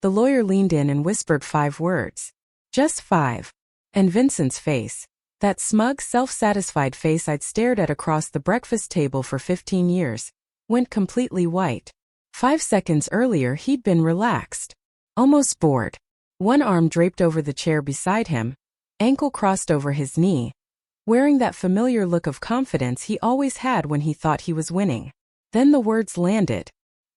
The lawyer leaned in and whispered 5 words. Just 5. And Vincent's face, that smug, self-satisfied face I'd stared at across the breakfast table for 15 years, went completely white. 5 seconds earlier he'd been relaxed, almost bored. One arm draped over the chair beside him, ankle crossed over his knee, wearing that familiar look of confidence he always had when he thought he was winning. Then the words landed.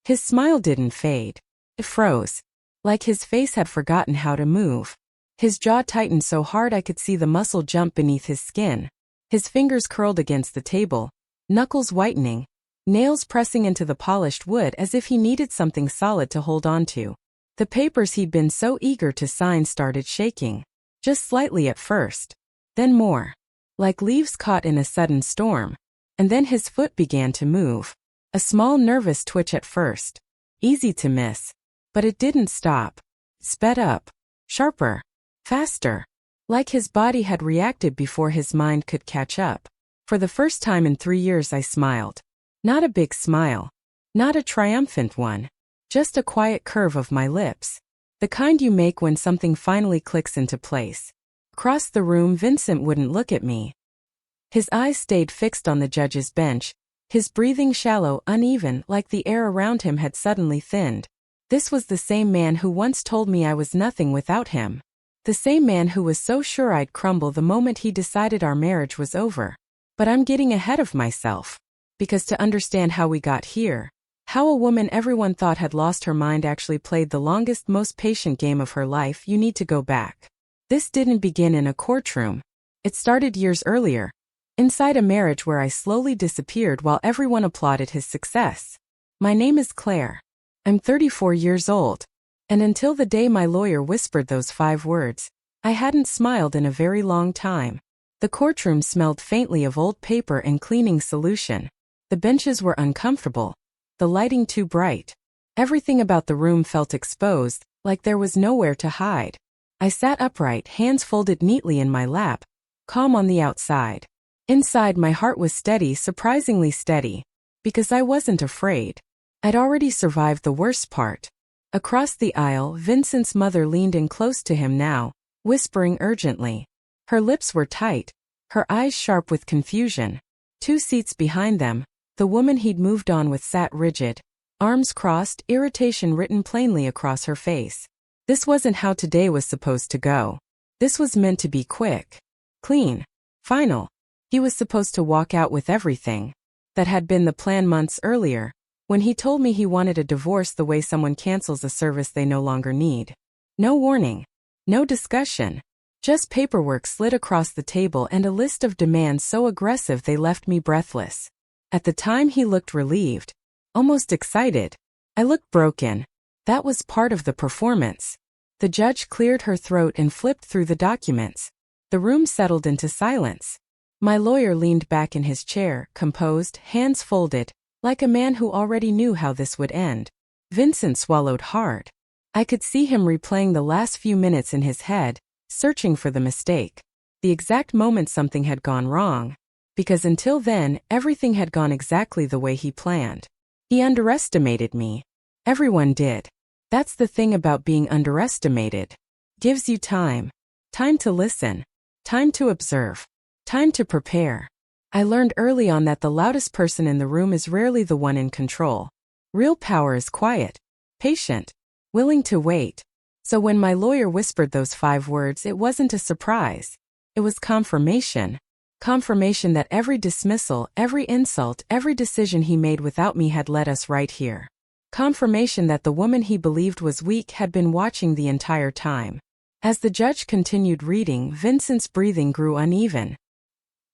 His smile didn't fade. It froze, like his face had forgotten how to move. His jaw tightened so hard I could see the muscle jump beneath his skin. His fingers curled against the table, knuckles whitening, nails pressing into the polished wood as if he needed something solid to hold on to. The papers he'd been so eager to sign started shaking, just slightly at first, then more, like leaves caught in a sudden storm, and then his foot began to move. A small nervous twitch at first, easy to miss, but it didn't stop. Sped up, sharper, faster, like his body had reacted before his mind could catch up. For the first time in 3 years I smiled. Not a big smile, not a triumphant one, just a quiet curve of my lips, the kind you make when something finally clicks into place. Across the room Vincent wouldn't look at me. His eyes stayed fixed on the judge's bench, his breathing shallow, uneven, like the air around him had suddenly thinned. This was the same man who once told me I was nothing without him. The same man who was so sure I'd crumble the moment he decided our marriage was over. But I'm getting ahead of myself. Because to understand how we got here, how a woman everyone thought had lost her mind actually played the longest, most patient game of her life, you need to go back. This didn't begin in a courtroom. It started years earlier, inside a marriage where I slowly disappeared while everyone applauded his success. My name is Claire. I'm 34 years old. And until the day my lawyer whispered those 5 words, I hadn't smiled in a very long time. The courtroom smelled faintly of old paper and cleaning solution. The benches were uncomfortable, the lighting too bright. Everything about the room felt exposed, like there was nowhere to hide. I sat upright, hands folded neatly in my lap, calm on the outside. Inside my heart was steady, surprisingly steady, because I wasn't afraid. I'd already survived the worst part. Across the aisle, Vincent's mother leaned in close to him now, whispering urgently. Her lips were tight, her eyes sharp with confusion. 2 seats behind them, the woman he'd moved on with sat rigid, arms crossed, irritation written plainly across her face. This wasn't how today was supposed to go. This was meant to be quick, clean, final. He was supposed to walk out with everything. That had been the plan months earlier, when he told me he wanted a divorce the way someone cancels a service they no longer need. No warning, no discussion, just paperwork slid across the table and a list of demands so aggressive they left me breathless. At the time he looked relieved, almost excited. I looked broken. That was part of the performance. The judge cleared her throat and flipped through the documents. The room settled into silence. My lawyer leaned back in his chair, composed, hands folded, like a man who already knew how this would end. Vincent swallowed hard. I could see him replaying the last few minutes in his head, searching for the mistake. The exact moment something had gone wrong. Because until then, everything had gone exactly the way he planned. He underestimated me. Everyone did. That's the thing about being underestimated. Gives you time. Time to listen. Time to observe. Time to prepare. I learned early on that the loudest person in the room is rarely the one in control. Real power is quiet, patient, willing to wait. So when my lawyer whispered those 5 words, it wasn't a surprise. It was confirmation. Confirmation that every dismissal, every insult, every decision he made without me had led us right here. Confirmation that the woman he believed was weak had been watching the entire time. As the judge continued reading, Vincent's breathing grew uneven.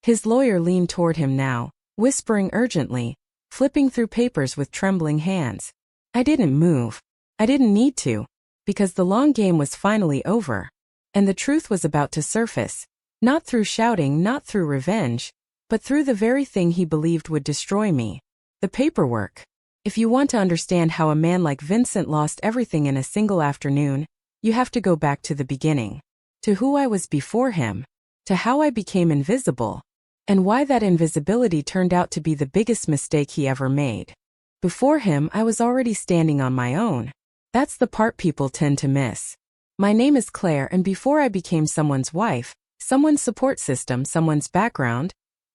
His lawyer leaned toward him now, whispering urgently, flipping through papers with trembling hands. I didn't move. I didn't need to, because the long game was finally over. And the truth was about to surface. Not through shouting, not through revenge, but through the very thing he believed would destroy me. The paperwork. If you want to understand how a man like Vincent lost everything in a single afternoon, you have to go back to the beginning. To who I was before him. To how I became invisible. And why that invisibility turned out to be the biggest mistake he ever made. Before him, I was already standing on my own. That's the part people tend to miss. My name is Claire, and before I became someone's wife, someone's support system, someone's background,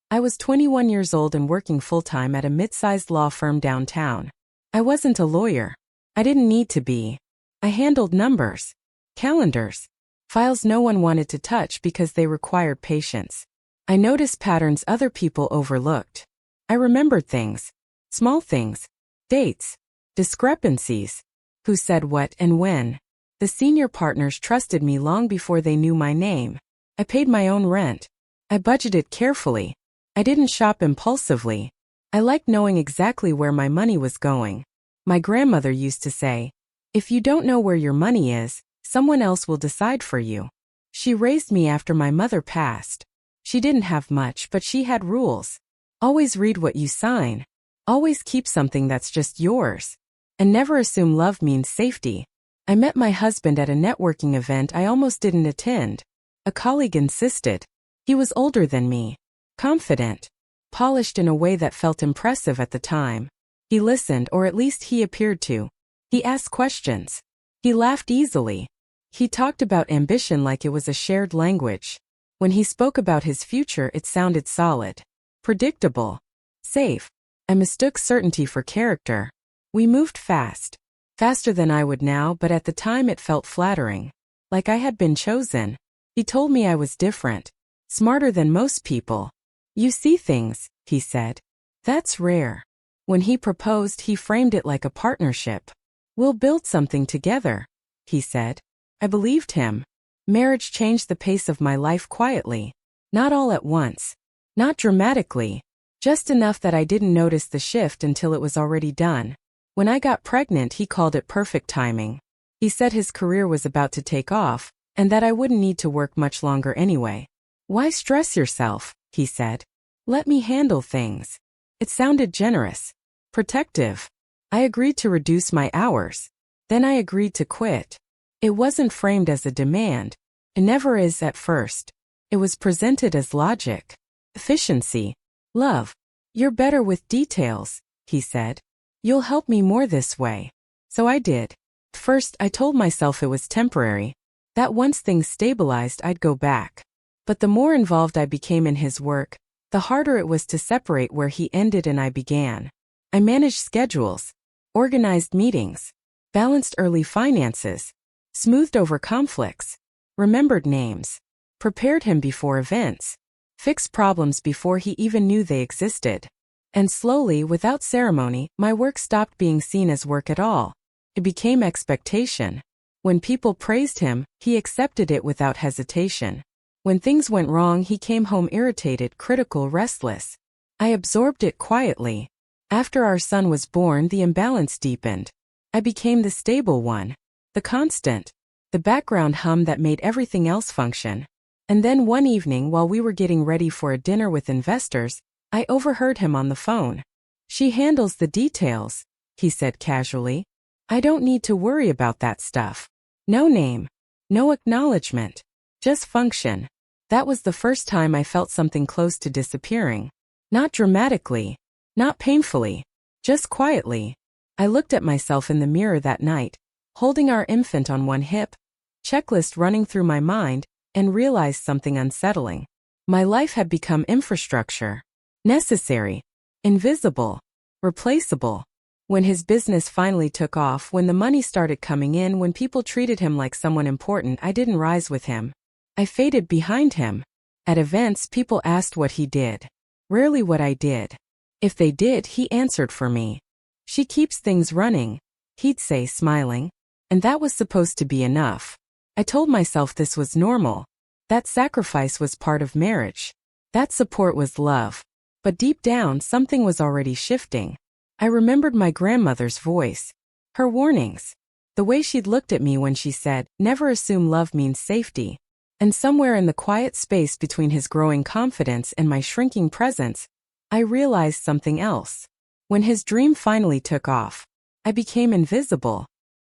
I was 21 years old and working full-time at a mid-sized law firm downtown. I wasn't a lawyer. I didn't need to be. I handled numbers, calendars, files no one wanted to touch because they required patience. I noticed patterns other people overlooked. I remembered things, small things, dates, discrepancies, who said what and when. The senior partners trusted me long before they knew my name. I paid my own rent. I budgeted carefully. I didn't shop impulsively. I liked knowing exactly where my money was going. My grandmother used to say, "If you don't know where your money is, someone else will decide for you." She raised me after my mother passed. She didn't have much, but she had rules. Always read what you sign. Always keep something that's just yours. And never assume love means safety. I met my husband at a networking event I almost didn't attend. A colleague insisted. He was older than me, confident, polished in a way that felt impressive at the time. He listened, or at least he appeared to. He asked questions. He laughed easily. He talked about ambition like it was a shared language. When he spoke about his future, it sounded solid, predictable, safe. I mistook certainty for character. We moved fast, faster than I would now, but at the time it felt flattering, like I had been chosen. He told me I was different, smarter than most people. "You see things," he said. "That's rare." When he proposed, he framed it like a partnership. "We'll build something together," he said. I believed him. Marriage changed the pace of my life quietly. Not all at once. Not dramatically. Just enough that I didn't notice the shift until it was already done. When I got pregnant, he called it perfect timing. He said his career was about to take off, and that I wouldn't need to work much longer anyway. "Why stress yourself?" he said. "Let me handle things." It sounded generous, protective. I agreed to reduce my hours. Then I agreed to quit. It wasn't framed as a demand. It never is at first. It was presented as logic, efficiency, love. "You're better with details," he said. "You'll help me more this way." So I did. First, I told myself it was temporary, that once things stabilized, I'd go back. But the more involved I became in his work, the harder it was to separate where he ended and I began. I managed schedules, organized meetings, balanced early finances, smoothed over conflicts, remembered names, prepared him before events, fixed problems before he even knew they existed. And slowly, without ceremony, my work stopped being seen as work at all. It became expectation. When people praised him, he accepted it without hesitation. When things went wrong, he came home irritated, critical, restless. I absorbed it quietly. After our son was born, the imbalance deepened. I became the stable one, the constant, the background hum that made everything else function. And then one evening, while we were getting ready for a dinner with investors, I overheard him on the phone. "She handles the details," he said casually. "I don't need to worry about that stuff. No name, no acknowledgement, just function." That was the first time I felt something close to disappearing. Not dramatically, not painfully, just quietly. I looked at myself in the mirror that night, holding our infant on one hip, checklist running through my mind, and realized something unsettling. My life had become infrastructure. Necessary, invisible, replaceable. When his business finally took off, when the money started coming in, when people treated him like someone important, I didn't rise with him. I faded behind him. At events, people asked what he did. Rarely what I did. If they did, he answered for me. "She keeps things running," he'd say, smiling. And that was supposed to be enough. I told myself this was normal. That sacrifice was part of marriage. That support was love. But deep down, something was already shifting. I remembered my grandmother's voice, her warnings, the way she'd looked at me when she said, "Never assume love means safety." And somewhere in the quiet space between his growing confidence and my shrinking presence, I realized something else. When his dream finally took off, I became invisible.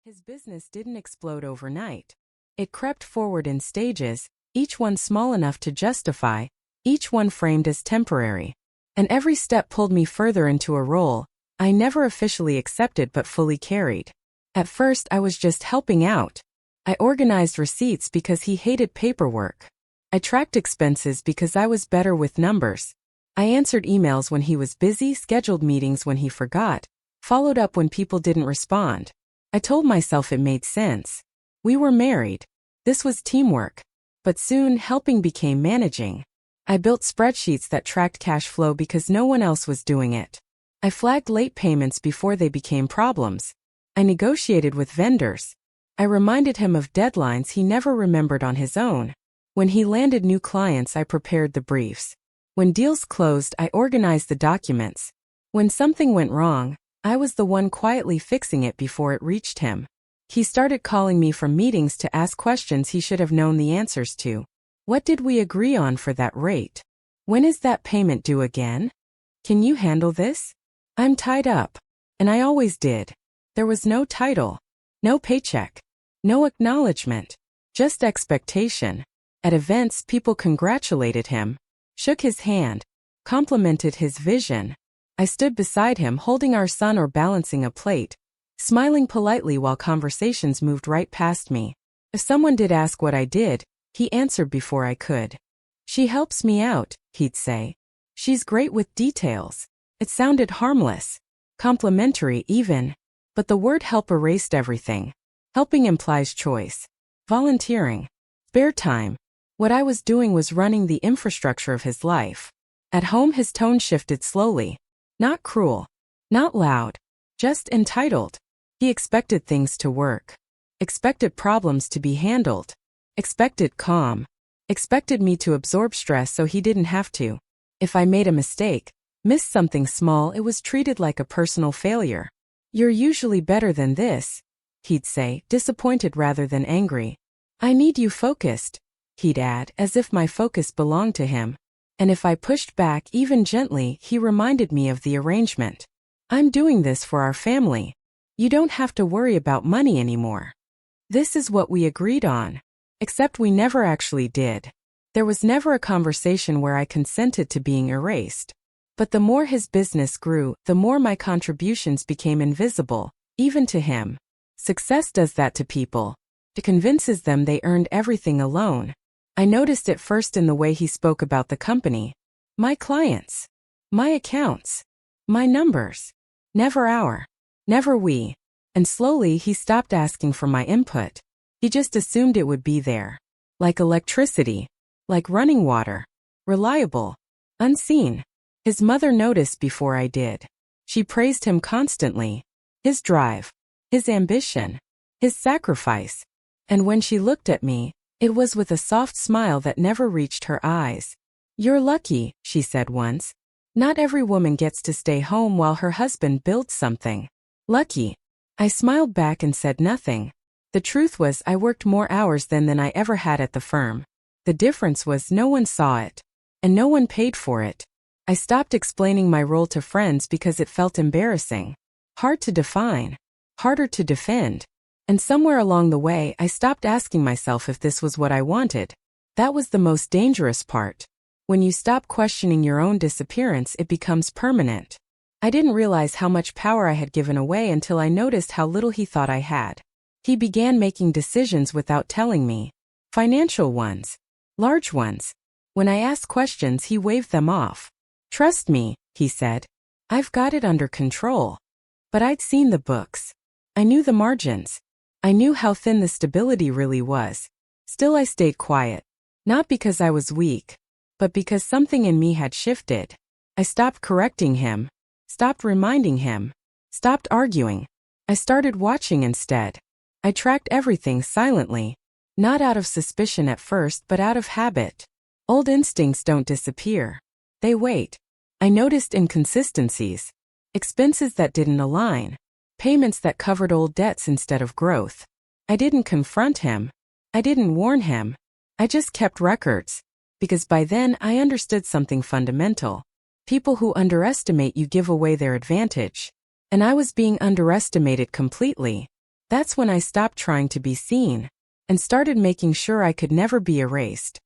His business didn't explode overnight. It crept forward in stages, each one small enough to justify, each one framed as temporary. And every step pulled me further into a role I never officially accepted but fully carried. At first, I was just helping out. I organized receipts because he hated paperwork. I tracked expenses because I was better with numbers. I answered emails when he was busy, scheduled meetings when he forgot, followed up when people didn't respond. I told myself it made sense. We were married. This was teamwork. But soon, helping became managing. I built spreadsheets that tracked cash flow because no one else was doing it. I flagged late payments before they became problems. I negotiated with vendors. I reminded him of deadlines he never remembered on his own. When he landed new clients, I prepared the briefs. When deals closed, I organized the documents. When something went wrong, I was the one quietly fixing it before it reached him. He started calling me from meetings to ask questions he should have known the answers to. What did we agree on for that rate? When is that payment due again? Can you handle this? I'm tied up. And I always did. There was no title, no paycheck, no acknowledgement, just expectation. At events, people congratulated him, shook his hand, complimented his vision. I stood beside him holding our son or balancing a plate, smiling politely while conversations moved right past me. If someone did ask what I did, he answered before I could. She helps me out, he'd say. She's great with details. It sounded harmless, complimentary even. But the word help erased everything. Helping implies choice, volunteering, spare time. What I was doing was running the infrastructure of his life. At home, his tone shifted slowly. Not cruel, not loud, just entitled. He expected things to work, expected problems to be handled, expected calm, expected me to absorb stress so he didn't have to. If I made a mistake, missed something small, it was treated like a personal failure. You're usually better than this, he'd say, disappointed rather than angry. I need you focused, he'd add, as if my focus belonged to him. And if I pushed back even gently, he reminded me of the arrangement. I'm doing this for our family. You don't have to worry about money anymore. This is what we agreed on. Except we never actually did. There was never a conversation where I consented to being erased. But the more his business grew, the more my contributions became invisible, even to him. Success does that to people. It convinces them they earned everything alone. I noticed it first in the way he spoke about the company. My clients. My accounts. My numbers. Never our. Never we. And slowly he stopped asking for my input. He just assumed it would be there. Like electricity. Like running water. Reliable. Unseen. His mother noticed before I did. She praised him constantly. His drive. His ambition. His sacrifice. And when she looked at me, it was with a soft smile that never reached her eyes. You're lucky, she said once. Not every woman gets to stay home while her husband builds something. Lucky. I smiled back and said nothing. The truth was I worked more hours than I ever had at the firm. The difference was no one saw it. And no one paid for it. I stopped explaining my role to friends because it felt embarrassing. Hard to define. Harder to defend. And somewhere along the way, I stopped asking myself if this was what I wanted. That was the most dangerous part. When you stop questioning your own disappearance, it becomes permanent. I didn't realize how much power I had given away until I noticed how little he thought I had. He began making decisions without telling me. Financial ones. Large ones. When I asked questions, he waved them off. Trust me, he said. I've got it under control. But I'd seen the books. I knew the margins. I knew how thin the stability really was. Still I stayed quiet. Not because I was weak, but because something in me had shifted. I stopped correcting him, stopped reminding him, stopped arguing. I started watching instead. I tracked everything silently, not out of suspicion at first but out of habit. Old instincts don't disappear. They wait. I noticed inconsistencies, expenses that didn't align, payments that covered old debts instead of growth. I didn't confront him. I didn't warn him. I just kept records. Because by then I understood something fundamental. People who underestimate you give away their advantage. And I was being underestimated completely. That's when I stopped trying to be seen and started making sure I could never be erased.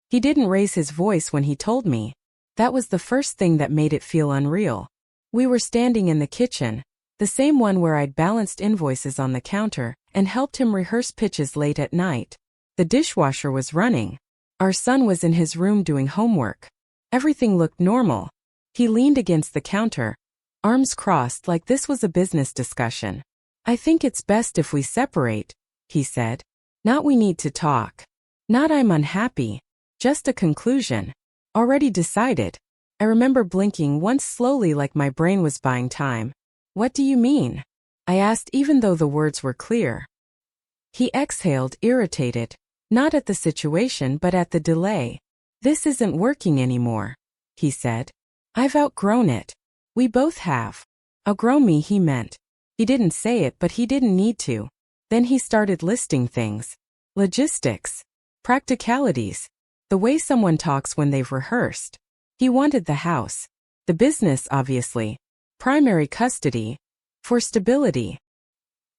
He didn't raise his voice when he told me. That was the first thing that made it feel unreal. We were standing in the kitchen. The same one where I'd balanced invoices on the counter and helped him rehearse pitches late at night. The dishwasher was running. Our son was in his room doing homework. Everything looked normal. He leaned against the counter, arms crossed like this was a business discussion. "I think it's best if we separate," he said. "Not we need to talk. Not I'm unhappy. Just a conclusion. Already decided." I remember blinking once slowly like my brain was buying time. "What do you mean?" I asked even though the words were clear. He exhaled, irritated. Not at the situation but at the delay. "This isn't working anymore," he said. "I've outgrown it. We both have." Outgrown me, he meant. He didn't say it, but he didn't need to. Then he started listing things. Logistics. Practicalities. The way someone talks when they've rehearsed. He wanted the house. The business, obviously. Primary custody. For stability.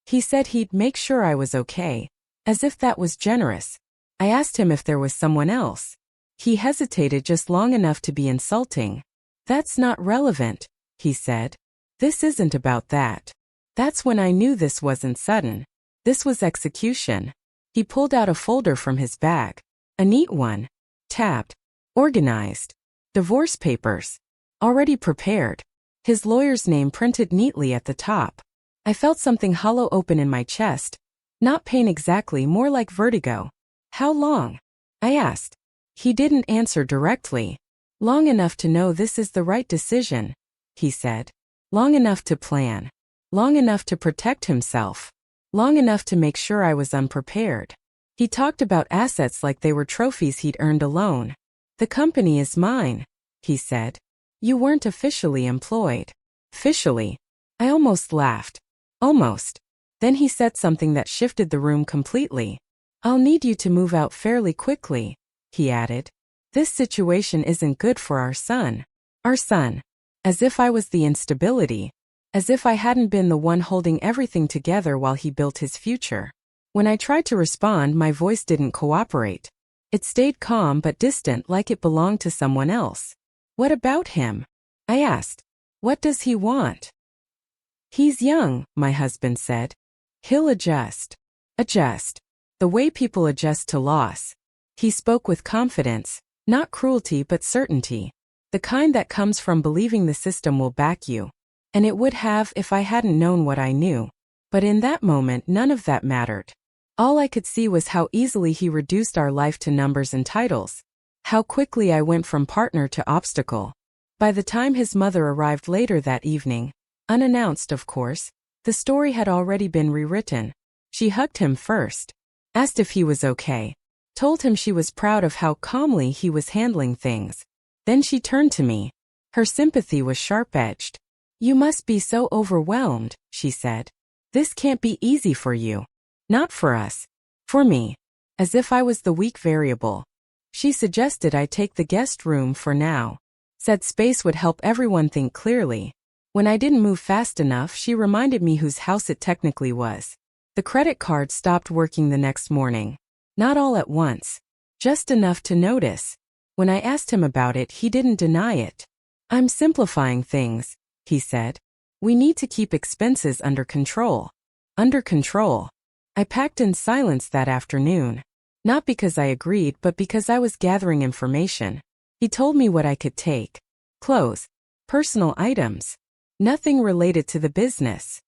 He said he'd make sure I was okay. As if that was generous. I asked him if there was someone else. He hesitated just long enough to be insulting. "That's not relevant," he said. "This isn't about that." That's when I knew this wasn't sudden. This was execution. He pulled out a folder from his bag. A neat one. Tabbed. Organized. Divorce papers. Already prepared. His lawyer's name printed neatly at the top. I felt something hollow open in my chest. Not pain exactly, more like vertigo. "How long?" I asked. He didn't answer directly. "Long enough to know this is the right decision," he said. "Long enough to plan. Long enough to protect himself. Long enough to make sure I was unprepared." He talked about assets like they were trophies he'd earned alone. "The company is mine," he said. "You weren't officially employed." Officially. I almost laughed. Almost. Then he said something that shifted the room completely. "I'll need you to move out fairly quickly," he added. "This situation isn't good for our son." Our son. As if I was the instability. As if I hadn't been the one holding everything together while he built his future. When I tried to respond, my voice didn't cooperate. It stayed calm but distant, like it belonged to someone else. "What about him?" I asked. "What does he want?" "He's young," my husband said. "He'll adjust." Adjust. The way people adjust to loss. He spoke with confidence, not cruelty but certainty. The kind that comes from believing the system will back you. And it would have if I hadn't known what I knew. But in that moment, none of that mattered. All I could see was how easily he reduced our life to numbers and titles. How quickly I went from partner to obstacle. By the time his mother arrived later that evening, unannounced of course, the story had already been rewritten. She hugged him first. Asked if he was okay. Told him she was proud of how calmly he was handling things. Then she turned to me. Her sympathy was sharp-edged. "You must be so overwhelmed," she said. "This can't be easy for you." Not for us. For me. As if I was the weak variable. She suggested I take the guest room for now. Said space would help everyone think clearly. When I didn't move fast enough, she reminded me whose house it technically was. The credit card stopped working the next morning. Not all at once. Just enough to notice. When I asked him about it, he didn't deny it. "I'm simplifying things," he said. "We need to keep expenses under control." Under control. I packed in silence that afternoon. Not because I agreed, but because I was gathering information. He told me what I could take. Clothes. Personal items. Nothing related to the business.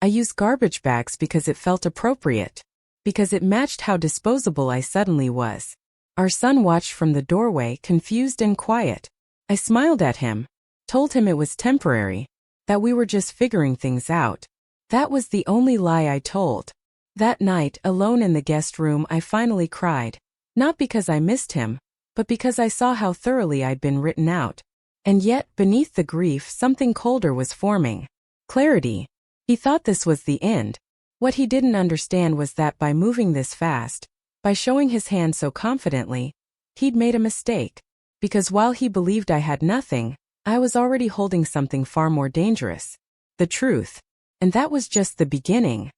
I used garbage bags because it felt appropriate. Because it matched how disposable I suddenly was. Our son watched from the doorway, confused and quiet. I smiled at him. Told him it was temporary. That we were just figuring things out. That was the only lie I told. That night, alone in the guest room, I finally cried. Not because I missed him, but because I saw how thoroughly I'd been written out. And yet, beneath the grief, something colder was forming. Clarity. He thought this was the end. What he didn't understand was that by moving this fast, by showing his hand so confidently, he'd made a mistake. Because while he believed I had nothing, I was already holding something far more dangerous. The truth. And that was just the beginning.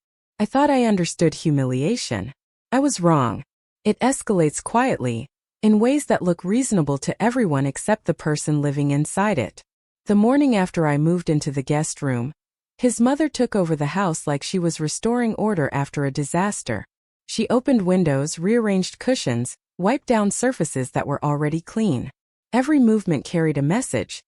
I thought I understood humiliation. I was wrong. It escalates quietly, in ways that look reasonable to everyone except the person living inside it. The morning after I moved into the guest room, His mother took over the house like she was restoring order after a disaster. She opened windows, rearranged cushions, wiped down surfaces that were already clean. Every movement carried a message.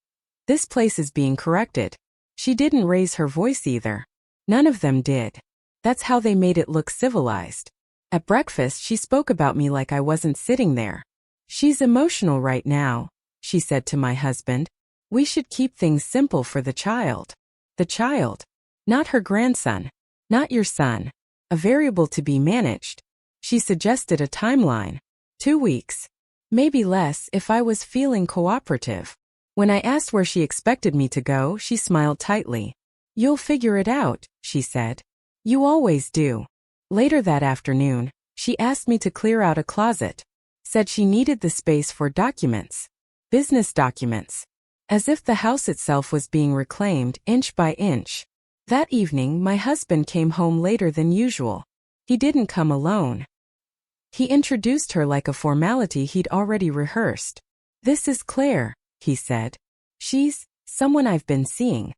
This place is being corrected. She didn't raise her voice either. None of them did. That's how they made it look civilized. At breakfast, she spoke about me like I wasn't sitting there. "She's emotional right now," she said to my husband. "We should keep things simple for the child." The child. Not her grandson. Not your son. A variable to be managed. She suggested a timeline. 2 weeks. Maybe less if I was feeling cooperative. When I asked where she expected me to go, she smiled tightly. "You'll figure it out," she said. "You always do." Later that afternoon, she asked me to clear out a closet. Said she needed the space for documents. Business documents. As if the house itself was being reclaimed inch by inch. That evening, my husband came home later than usual. He didn't come alone. He introduced her like a formality he'd already rehearsed. "This is Claire," he said. "She's someone I've been seeing."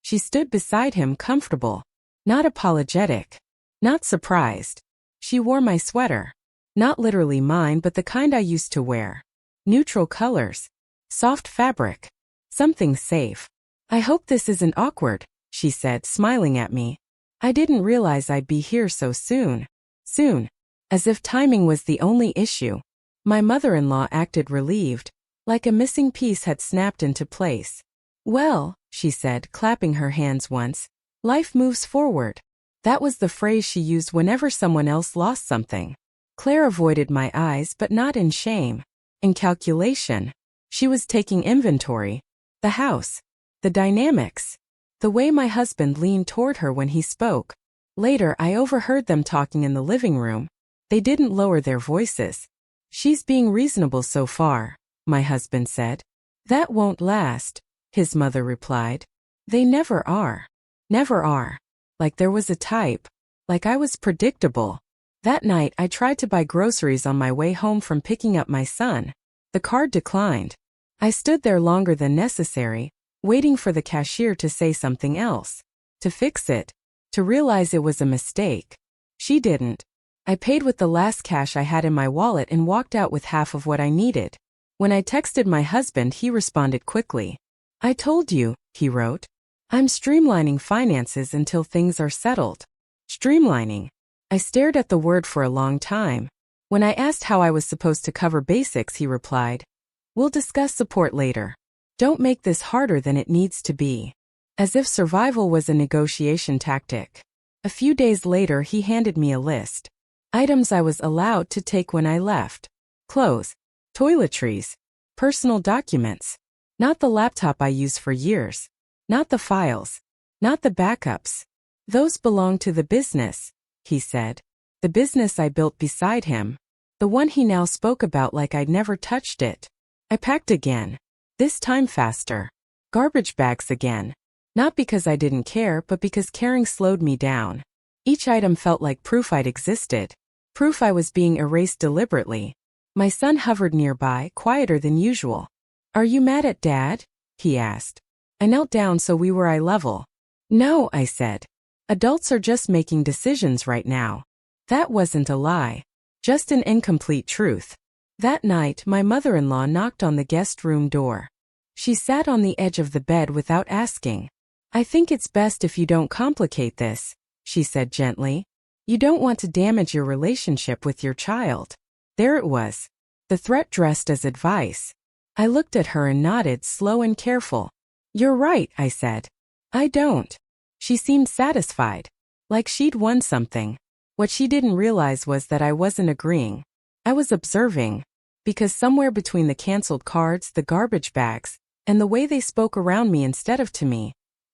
She stood beside him, comfortable. Not apologetic. Not surprised. She wore my sweater. Not literally mine, but the kind I used to wear. Neutral colors. Soft fabric. Something safe. "I hope this isn't awkward," she said, smiling at me. "I didn't realize I'd be here so soon." Soon. As if timing was the only issue. My mother-in-law acted relieved, like a missing piece had snapped into place. "Well," she said, clapping her hands once, "life moves forward." That was the phrase she used whenever someone else lost something. Claire avoided my eyes, but not in shame. In calculation. She was taking inventory. The house. The dynamics. The way my husband leaned toward her when he spoke. Later, I overheard them talking in the living room. They didn't lower their voices. "She's being reasonable so far," my husband said. "That won't last," his mother replied. "They never are. Never are." Like there was a type. Like I was predictable. That night, I tried to buy groceries on my way home from picking up my son. The card declined. I stood there longer than necessary, waiting for the cashier to say something else. To fix it. To realize it was a mistake. She didn't. I paid with the last cash I had in my wallet and walked out with half of what I needed. When I texted my husband, he responded quickly. "I told you," he wrote. "I'm streamlining finances until things are settled." Streamlining. I stared at the word for a long time. When I asked how I was supposed to cover basics, he replied, "We'll discuss support later. Don't make this harder than it needs to be." As if survival was a negotiation tactic. A few days later, he handed me a list. Items I was allowed to take when I left. Clothes. Toiletries. Personal documents. Not the laptop I used for years. Not the files. Not the backups. "Those belong to the business," he said. The business I built beside him. The one he now spoke about like I'd never touched it. I packed again. This time faster. Garbage bags again. Not because I didn't care, but because caring slowed me down. Each item felt like proof I'd existed. Proof I was being erased deliberately. My son hovered nearby, quieter than usual. "Are you mad at Dad?" he asked. I knelt down so we were eye level. "No," I said. "Adults are just making decisions right now." That wasn't a lie. Just an incomplete truth. That night, my mother-in-law knocked on the guest room door. She sat on the edge of the bed without asking. "I think it's best if you don't complicate this," she said gently. "You don't want to damage your relationship with your child." There it was. The threat dressed as advice. I looked at her and nodded, slow and careful. "You're right," I said. "I don't." She seemed satisfied. Like she'd won something. What she didn't realize was that I wasn't agreeing. I was observing. Because somewhere between the canceled cards, the garbage bags, and the way they spoke around me instead of to me,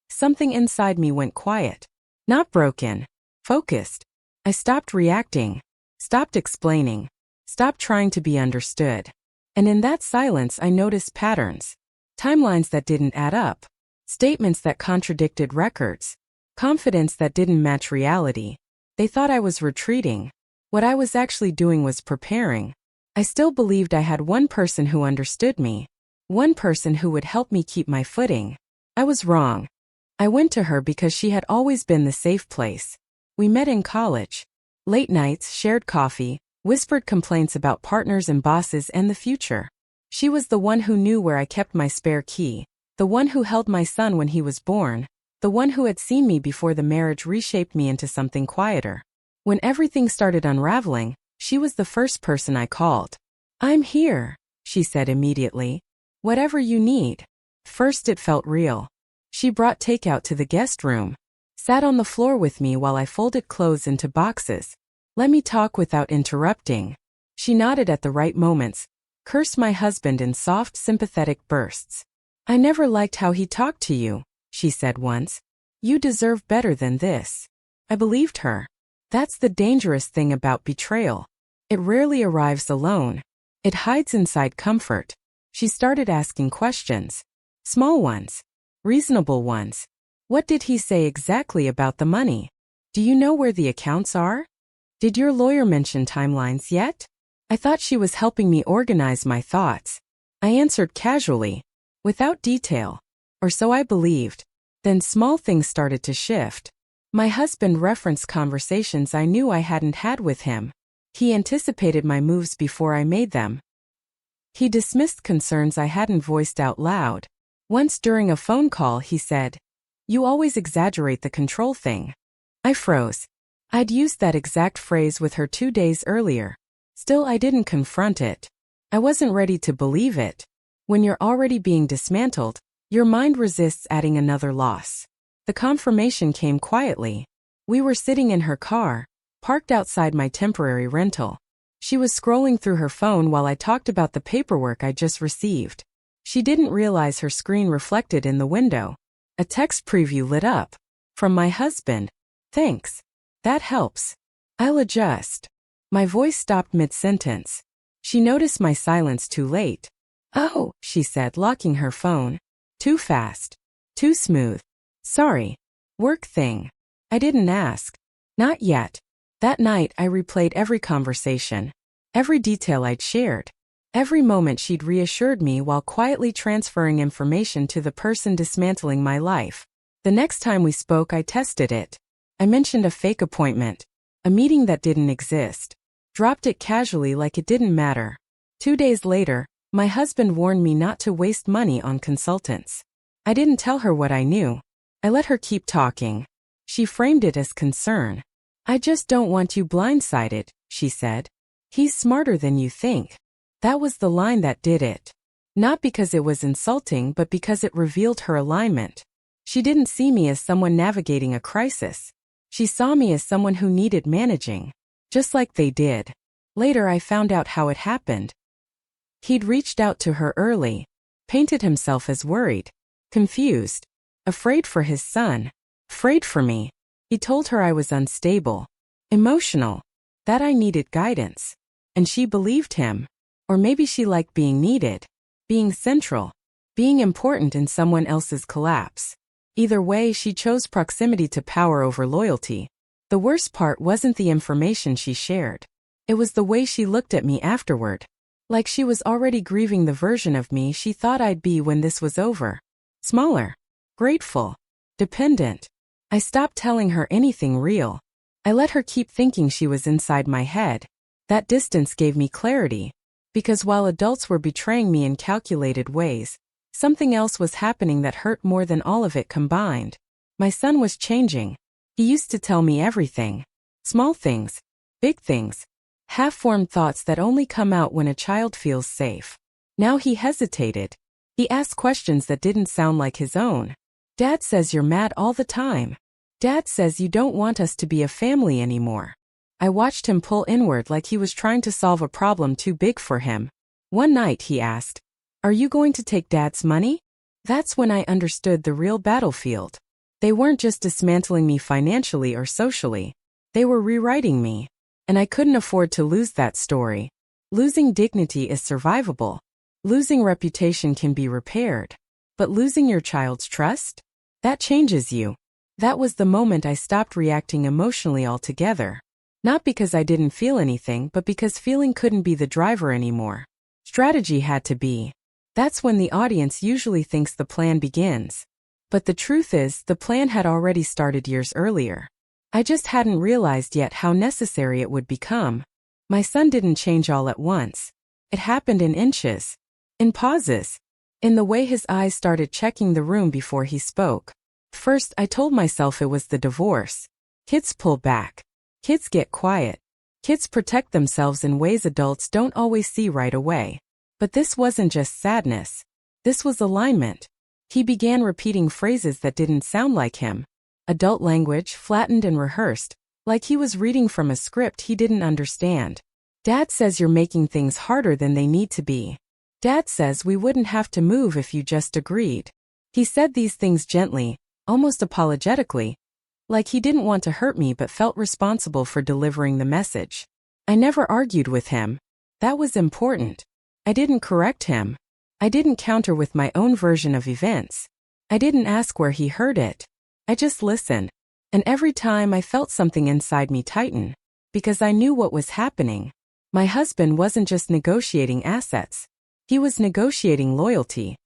something inside me went quiet. Not broken. Focused. I stopped reacting. Stopped explaining. Stopped trying to be understood. And in that silence I noticed patterns. Timelines that didn't add up. Statements that contradicted records. Confidence that didn't match reality. They thought I was retreating. What I was actually doing was preparing. I still believed I had one person who understood me. One person who would help me keep my footing. I was wrong. I went to her because she had always been the safe place. We met in college. Late nights, shared coffee, whispered complaints about partners and bosses and the future. She was the one who knew where I kept my spare key, the one who held my son when he was born, the one who had seen me before the marriage reshaped me into something quieter. When everything started unraveling, she was the first person I called. "I'm here," she said immediately. "Whatever you need." First it felt real. She brought takeout to the guest room, sat on the floor with me while I folded clothes into boxes. "Let me talk without interrupting." She nodded at the right moments, cursed my husband in soft, sympathetic bursts. "I never liked how he talked to you," she said once. "You deserve better than this." I believed her. That's the dangerous thing about betrayal. It rarely arrives alone. It hides inside comfort. She started asking questions. Small ones. Reasonable ones. "What did he say exactly about the money? Do you know where the accounts are? Did your lawyer mention timelines yet?" I thought she was helping me organize my thoughts. I answered casually, without detail. Or so I believed. Then small things started to shift. My husband referenced conversations I knew I hadn't had with him. He anticipated my moves before I made them. He dismissed concerns I hadn't voiced out loud. Once during a phone call he said, "You always exaggerate the control thing." I froze. I'd used that exact phrase with her 2 days earlier. Still, I didn't confront it. I wasn't ready to believe it. When you're already being dismantled, your mind resists adding another loss. The confirmation came quietly. We were sitting in her car, parked outside my temporary rental. She was scrolling through her phone while I talked about the paperwork I just received. She didn't realize her screen reflected in the window. A text preview lit up. From my husband. "Thanks. That helps. I'll adjust." My voice stopped mid-sentence. She noticed my silence too late. "Oh," she said, locking her phone. "Too fast. Too smooth. Sorry. Work thing." I didn't ask. Not yet. That night I replayed every conversation. Every detail I'd shared. Every moment she'd reassured me while quietly transferring information to the person dismantling my life. The next time we spoke I tested it. I mentioned a fake appointment. A meeting that didn't exist. Dropped it casually like it didn't matter. 2 days later, my husband warned me not to waste money on consultants. I didn't tell her what I knew. I let her keep talking. She framed it as concern. "I just don't want you blindsided," she said. "He's smarter than you think." That was the line that did it. Not because it was insulting, but because it revealed her alignment. She didn't see me as someone navigating a crisis. She saw me as someone who needed managing. Just like they did. Later I found out how it happened. He'd reached out to her early. Painted himself as worried. Confused. Afraid for his son. Afraid for me. He told her I was unstable. Emotional. That I needed guidance. And she believed him. Or maybe she liked being needed. Being central. Being important in someone else's collapse. Either way, she chose proximity to power over loyalty. The worst part wasn't the information she shared. It was the way she looked at me afterward. Like she was already grieving the version of me she thought I'd be when this was over. Smaller. Grateful. Dependent. I stopped telling her anything real. I let her keep thinking she was inside my head. That distance gave me clarity. Because while adults were betraying me in calculated ways, something else was happening that hurt more than all of it combined. My son was changing. He used to tell me everything. Small things. Big things. Half-formed thoughts that only come out when a child feels safe. Now he hesitated. He asked questions that didn't sound like his own. "Dad says you're mad all the time. Dad says you don't want us to be a family anymore." I watched him pull inward like he was trying to solve a problem too big for him. One night he asked, "Are you going to take Dad's money?" That's when I understood the real battlefield. They weren't just dismantling me financially or socially. They were rewriting me. And I couldn't afford to lose that story. Losing dignity is survivable. Losing reputation can be repaired. But losing your child's trust? That changes you. That was the moment I stopped reacting emotionally altogether. Not because I didn't feel anything, but because feeling couldn't be the driver anymore. Strategy had to be. That's when the audience usually thinks the plan begins. But the truth is, the plan had already started years earlier. I just hadn't realized yet how necessary it would become. My son didn't change all at once. It happened in inches. In pauses. In the way his eyes started checking the room before he spoke. First, I told myself it was the divorce. Kids pull back. Kids get quiet. Kids protect themselves in ways adults don't always see right away. But this wasn't just sadness. This was alignment. He began repeating phrases that didn't sound like him. Adult language, flattened and rehearsed, like he was reading from a script he didn't understand. Dad says you're making things harder than they need to be. Dad says we wouldn't have to move if you just agreed. He said these things gently, almost apologetically, like he didn't want to hurt me but felt responsible for delivering the message. I never argued with him. That was important. I didn't correct him. I didn't counter with my own version of events. I didn't ask where he heard it. I just listened. And every time I felt something inside me tighten, because I knew what was happening. My husband wasn't just negotiating assets. He was negotiating loyalty.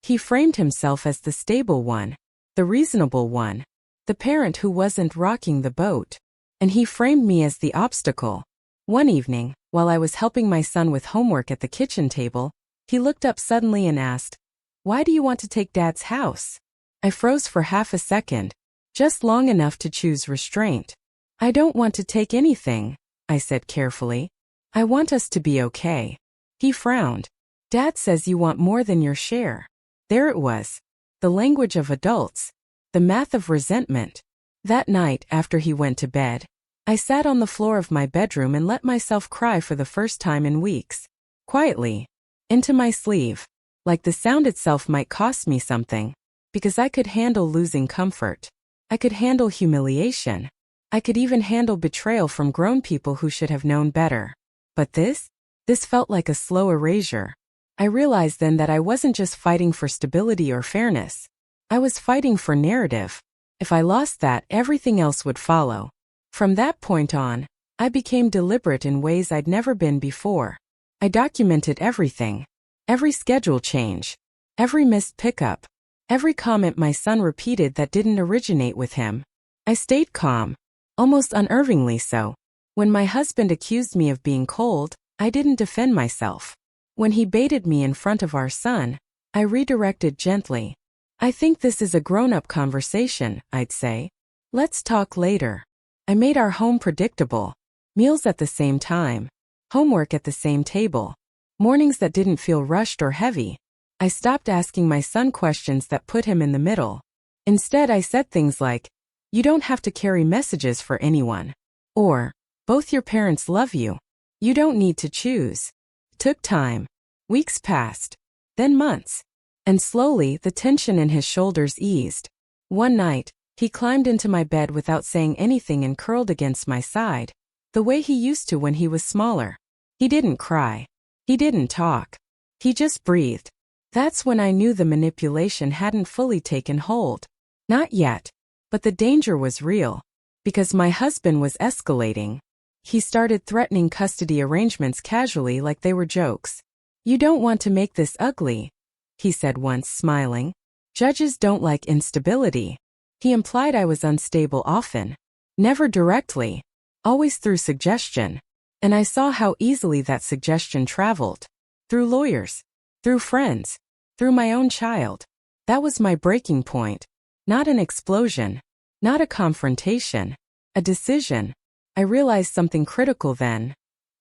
He framed himself as the stable one, the reasonable one, the parent who wasn't rocking the boat. And he framed me as the obstacle. One evening, while I was helping my son with homework at the kitchen table, he looked up suddenly and asked, "Why do you want to take Dad's house?" I froze for half a second, just long enough to choose restraint. "I don't want to take anything," I said carefully. "I want us to be okay." He frowned. "Dad says you want more than your share." There it was. The language of adults. The math of resentment. That night, after he went to bed, I sat on the floor of my bedroom and let myself cry for the first time in weeks. Quietly. Into my sleeve. Like the sound itself might cost me something. Because I could handle losing comfort. I could handle humiliation. I could even handle betrayal from grown people who should have known better. But this felt like a slow erasure. I realized then that I wasn't just fighting for stability or fairness. I was fighting for narrative. If I lost that, everything else would follow. From that point on, I became deliberate in ways I'd never been before. I documented everything. Every schedule change. Every missed pickup. Every comment my son repeated that didn't originate with him. I stayed calm. Almost unnervingly so. When my husband accused me of being cold, I didn't defend myself. When he baited me in front of our son, I redirected gently. "I think this is a grown-up conversation," I'd say. "Let's talk later." I made our home predictable. Meals at the same time. Homework at the same table. Mornings that didn't feel rushed or heavy. I stopped asking my son questions that put him in the middle. Instead, I said things like, "You don't have to carry messages for anyone." Or, "Both your parents love you. You don't need to choose." It took time. Weeks passed. Then months. And slowly, the tension in his shoulders eased. One night, he climbed into my bed without saying anything and curled against my side, the way he used to when he was smaller. He didn't cry. He didn't talk. He just breathed. That's when I knew the manipulation hadn't fully taken hold. Not yet. But the danger was real. Because my husband was escalating. He started threatening custody arrangements casually like they were jokes. "You don't want to make this ugly," he said once, smiling. "Judges don't like instability." He implied I was unstable often. Never directly. Always through suggestion. And I saw how easily that suggestion traveled. Through lawyers. Through friends. Through my own child. That was my breaking point. Not an explosion. Not a confrontation. A decision. I realized something critical then.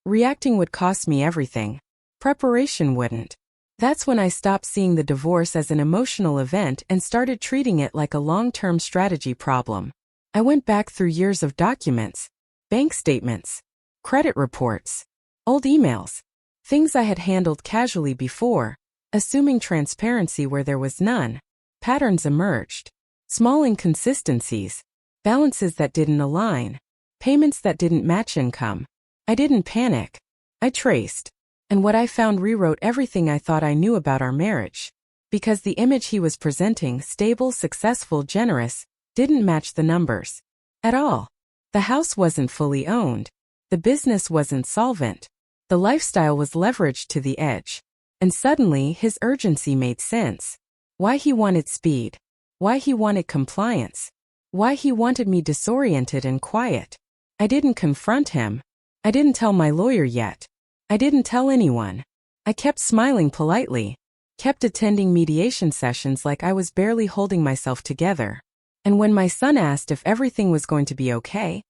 Reacting would cost me everything. Preparation wouldn't. That's when I stopped seeing the divorce as an emotional event and started treating it like a long-term strategy problem. I went back through years of documents, bank statements, credit reports, old emails, things I had handled casually before, assuming transparency where there was none. Patterns emerged. Small inconsistencies, balances that didn't align, payments that didn't match income. I didn't panic. I traced. And what I found rewrote everything I thought I knew about our marriage. Because the image he was presenting, stable, successful, generous, didn't match the numbers. At all. The house wasn't fully owned. The business wasn't solvent. The lifestyle was leveraged to the edge. And suddenly, his urgency made sense. Why he wanted speed. Why he wanted compliance. Why he wanted me disoriented and quiet. I didn't confront him. I didn't tell my lawyer yet. I didn't tell anyone. I kept smiling politely, kept attending mediation sessions like I was barely holding myself together. And when my son asked if everything was going to be okay,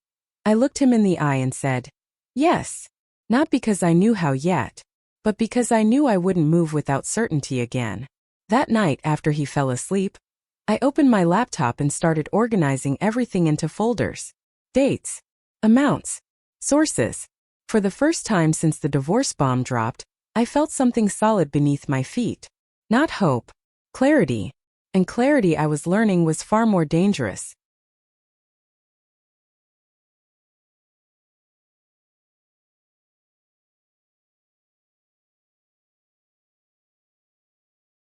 I looked him in the eye and said, yes. Not because I knew how yet, but because I knew I wouldn't move without certainty again. That night after he fell asleep, I opened my laptop and started organizing everything into folders. Dates, amounts, sources. For the first time since the divorce bomb dropped, I felt something solid beneath my feet. Not hope, clarity. And clarity, I was learning, was far more dangerous.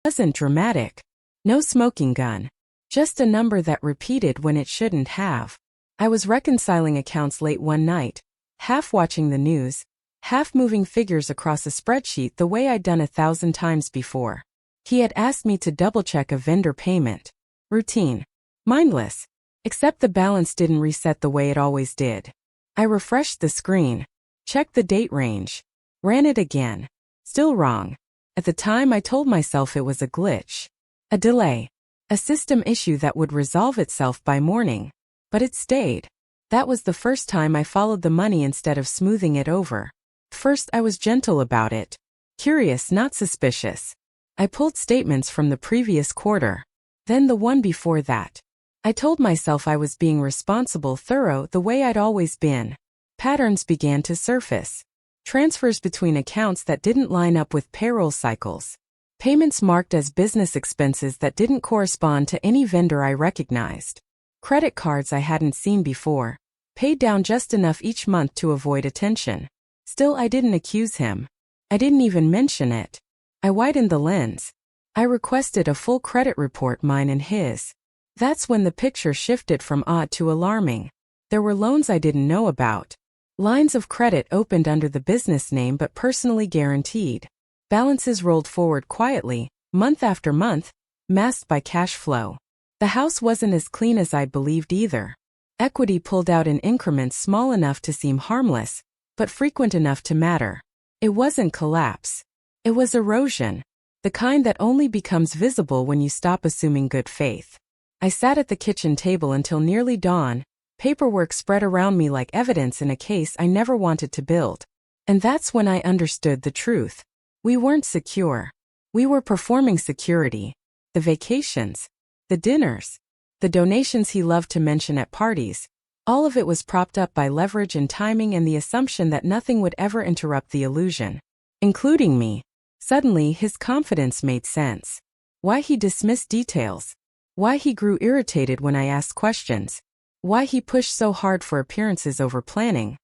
It wasn't dramatic. No smoking gun. Just a number that repeated when it shouldn't have. I was reconciling accounts late one night, half watching the news, half moving figures across a spreadsheet the way I'd done 1,000 times before. He had asked me to double-check a vendor payment. Routine. Mindless. Except the balance didn't reset the way it always did. I refreshed the screen, checked the date range, ran it again. Still wrong. At the time I told myself it was a glitch. A delay. A system issue that would resolve itself by morning. But it stayed. That was the first time I followed the money instead of smoothing it over. First I was gentle about it. Curious, not suspicious. I pulled statements from the previous quarter. Then the one before that. I told myself I was being responsible, thorough, the way I'd always been. Patterns began to surface. Transfers between accounts that didn't line up with payroll cycles. Payments marked as business expenses that didn't correspond to any vendor I recognized. Credit cards I hadn't seen before. Paid down just enough each month to avoid attention. Still, I didn't accuse him. I didn't even mention it. I widened the lens. I requested a full credit report, mine and his. That's when the picture shifted from odd to alarming. There were loans I didn't know about. Lines of credit opened under the business name but personally guaranteed. Balances rolled forward quietly, month after month, masked by cash flow. The house wasn't as clean as I'd believed either. Equity pulled out in increments small enough to seem harmless, but frequent enough to matter. It wasn't collapse. It was erosion. The kind that only becomes visible when you stop assuming good faith. I sat at the kitchen table until nearly dawn, paperwork spread around me like evidence in a case I never wanted to build. And that's when I understood the truth. We weren't secure. We were performing security. The vacations, the dinners, the donations he loved to mention at parties, all of it was propped up by leverage and timing and the assumption that nothing would ever interrupt the illusion. Including me. Suddenly, his confidence made sense. Why he dismissed details. Why he grew irritated when I asked questions. Why he pushed so hard for appearances over planning.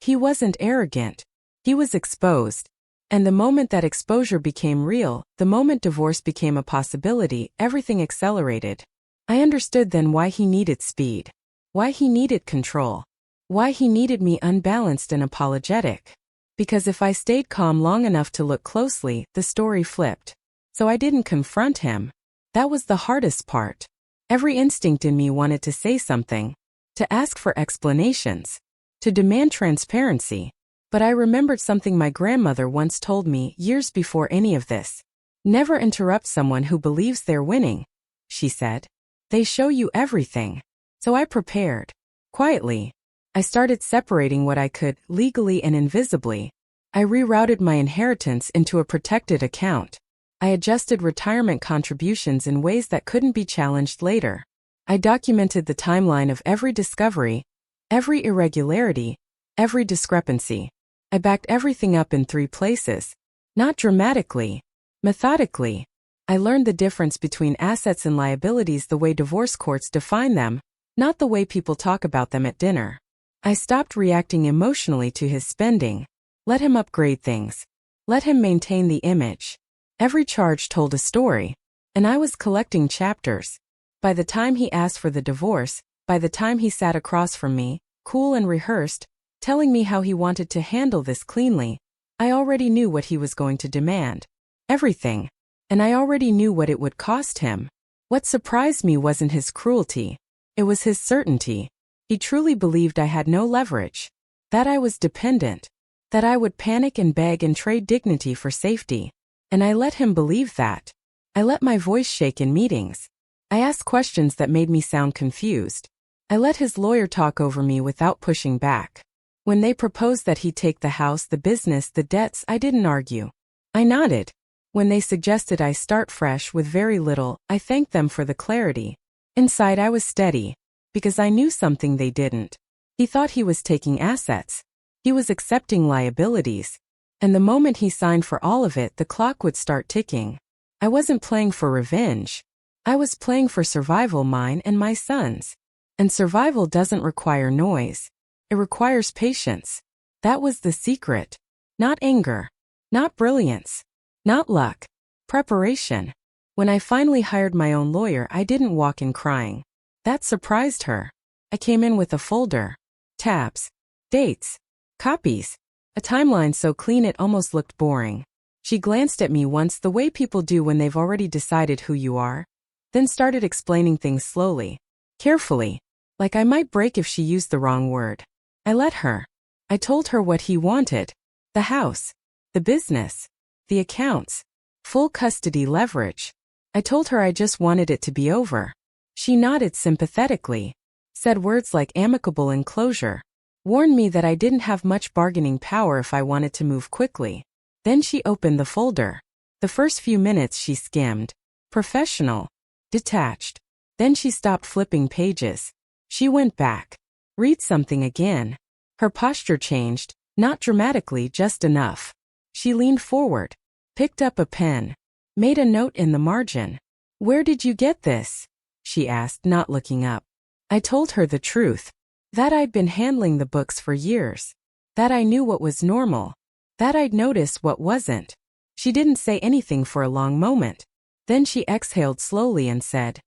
He wasn't arrogant. He was exposed. And the moment that exposure became real, the moment divorce became a possibility, everything accelerated. I understood then why he needed speed. Why he needed control. Why he needed me unbalanced and apologetic. Because if I stayed calm long enough to look closely, the story flipped. So I didn't confront him. That was the hardest part. Every instinct in me wanted to say something, to ask for explanations, to demand transparency. But I remembered something my grandmother once told me years before any of this. Never interrupt someone who believes they're winning, she said. They show you everything. So I prepared. Quietly. I started separating what I could, legally and invisibly. I rerouted my inheritance into a protected account. I adjusted retirement contributions in ways that couldn't be challenged later. I documented the timeline of every discovery, every irregularity, every discrepancy. I backed everything up in 3 places. Not dramatically. Methodically. I learned the difference between assets and liabilities the way divorce courts define them, not the way people talk about them at dinner. I stopped reacting emotionally to his spending. Let him upgrade things. Let him maintain the image. Every charge told a story, and I was collecting chapters. By the time he asked for the divorce, by the time he sat across from me, cool and rehearsed, telling me how he wanted to handle this cleanly, I already knew what he was going to demand. Everything. And I already knew what it would cost him. What surprised me wasn't his cruelty. It was his certainty. He truly believed I had no leverage. That I was dependent. That I would panic and beg and trade dignity for safety. And I let him believe that. I let my voice shake in meetings. I asked questions that made me sound confused. I let his lawyer talk over me without pushing back. When they proposed that he take the house, the business, the debts, I didn't argue. I nodded. When they suggested I start fresh with very little, I thanked them for the clarity. Inside I was steady, because I knew something they didn't. He thought he was taking assets. He was accepting liabilities. And the moment he signed for all of it, the clock would start ticking. I wasn't playing for revenge. I was playing for survival, mine and my son's. And survival doesn't require noise. It requires patience. That was the secret. Not anger. Not brilliance. Not luck. Preparation. When I finally hired my own lawyer, I didn't walk in crying. That surprised her. I came in with a folder. Tabs. Dates. Copies. A timeline so clean it almost looked boring. She glanced at me once, the way people do when they've already decided who you are, then started explaining things slowly, carefully, like I might break if she used the wrong word. I let her. I told her what he wanted. The house. The business. The accounts. Full custody, leverage. I told her I just wanted it to be over. She nodded sympathetically, said words like amicable and closure, warned me that I didn't have much bargaining power if I wanted to move quickly. Then she opened the folder. The first few minutes she skimmed. Professional. Detached. Then she stopped flipping pages. She went back. Read something again. Her posture changed, not dramatically, just enough. She leaned forward, picked up a pen, made a note in the margin. "Where did you get this?" she asked, not looking up. I told her the truth. That I'd been handling the books for years. That I knew what was normal. That I'd noticed what wasn't. She didn't say anything for a long moment. Then she exhaled slowly and said,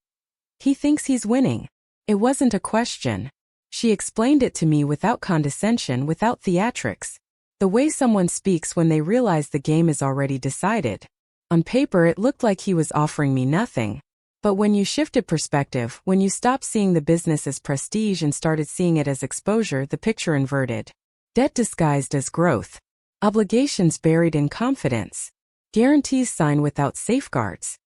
"He thinks he's winning." It wasn't a question. She explained it to me without condescension, without theatrics. The way someone speaks when they realize the game is already decided. On paper it looked like he was offering me nothing. But when you shifted perspective, when you stopped seeing the business as prestige and started seeing it as exposure, the picture inverted. Debt disguised as growth. Obligations buried in confidence. Guarantees signed without safeguards.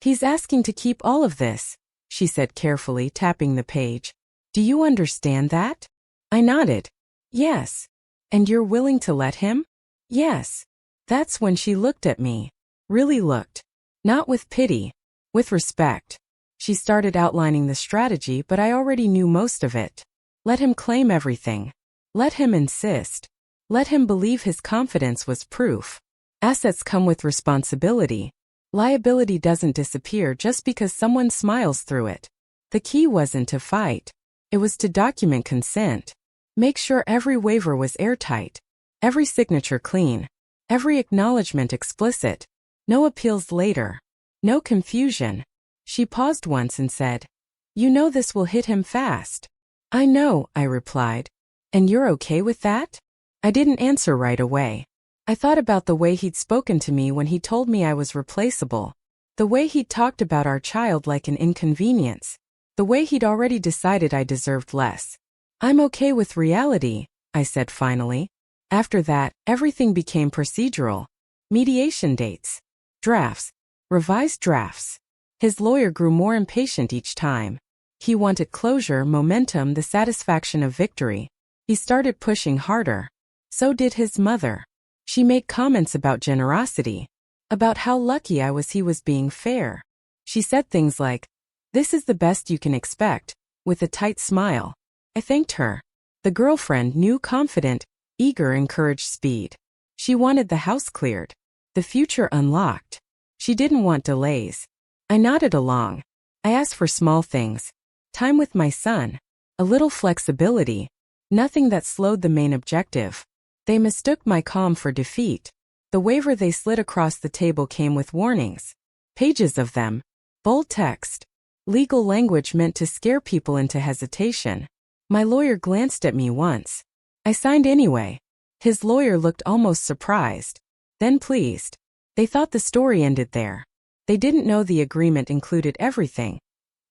"He's asking to keep all of this," she said carefully, tapping the page. "Do you understand that?" I nodded. "Yes." "And you're willing to let him?" "Yes." That's when she looked at me. Really looked. Not with pity. With respect. She started outlining the strategy, but I already knew most of it. Let him claim everything. Let him insist. Let him believe his confidence was proof. Assets come with responsibility. Liability doesn't disappear just because someone smiles through it. The key wasn't to fight. It was to document consent. Make sure every waiver was airtight. Every signature clean. Every acknowledgement explicit. No appeals later. No confusion. She paused once and said, "You know this will hit him fast." "I know," I replied. "And you're okay with that?" I didn't answer right away. I thought about the way he'd spoken to me when he told me I was replaceable. The way he'd talked about our child like an inconvenience. The way he'd already decided I deserved less. "I'm okay with reality," I said finally. After that, everything became procedural. Mediation dates. Drafts. Revised drafts. His lawyer grew more impatient each time. He wanted closure, momentum, the satisfaction of victory. He started pushing harder. So did his mother. She made comments about generosity. About how lucky I was he was being fair. She said things like, "This is the best you can expect," with a tight smile. I thanked her. The girlfriend, new, confident, eager, encouraged speed. She wanted the house cleared. The future unlocked. She didn't want delays. I nodded along. I asked for small things. Time with my son. A little flexibility. Nothing that slowed the main objective. They mistook my calm for defeat. The waiver they slid across the table came with warnings. Pages of them. Bold text. Legal language meant to scare people into hesitation. My lawyer glanced at me once. I signed anyway. His lawyer looked almost surprised. Then pleased. They thought the story ended there. They didn't know the agreement included everything,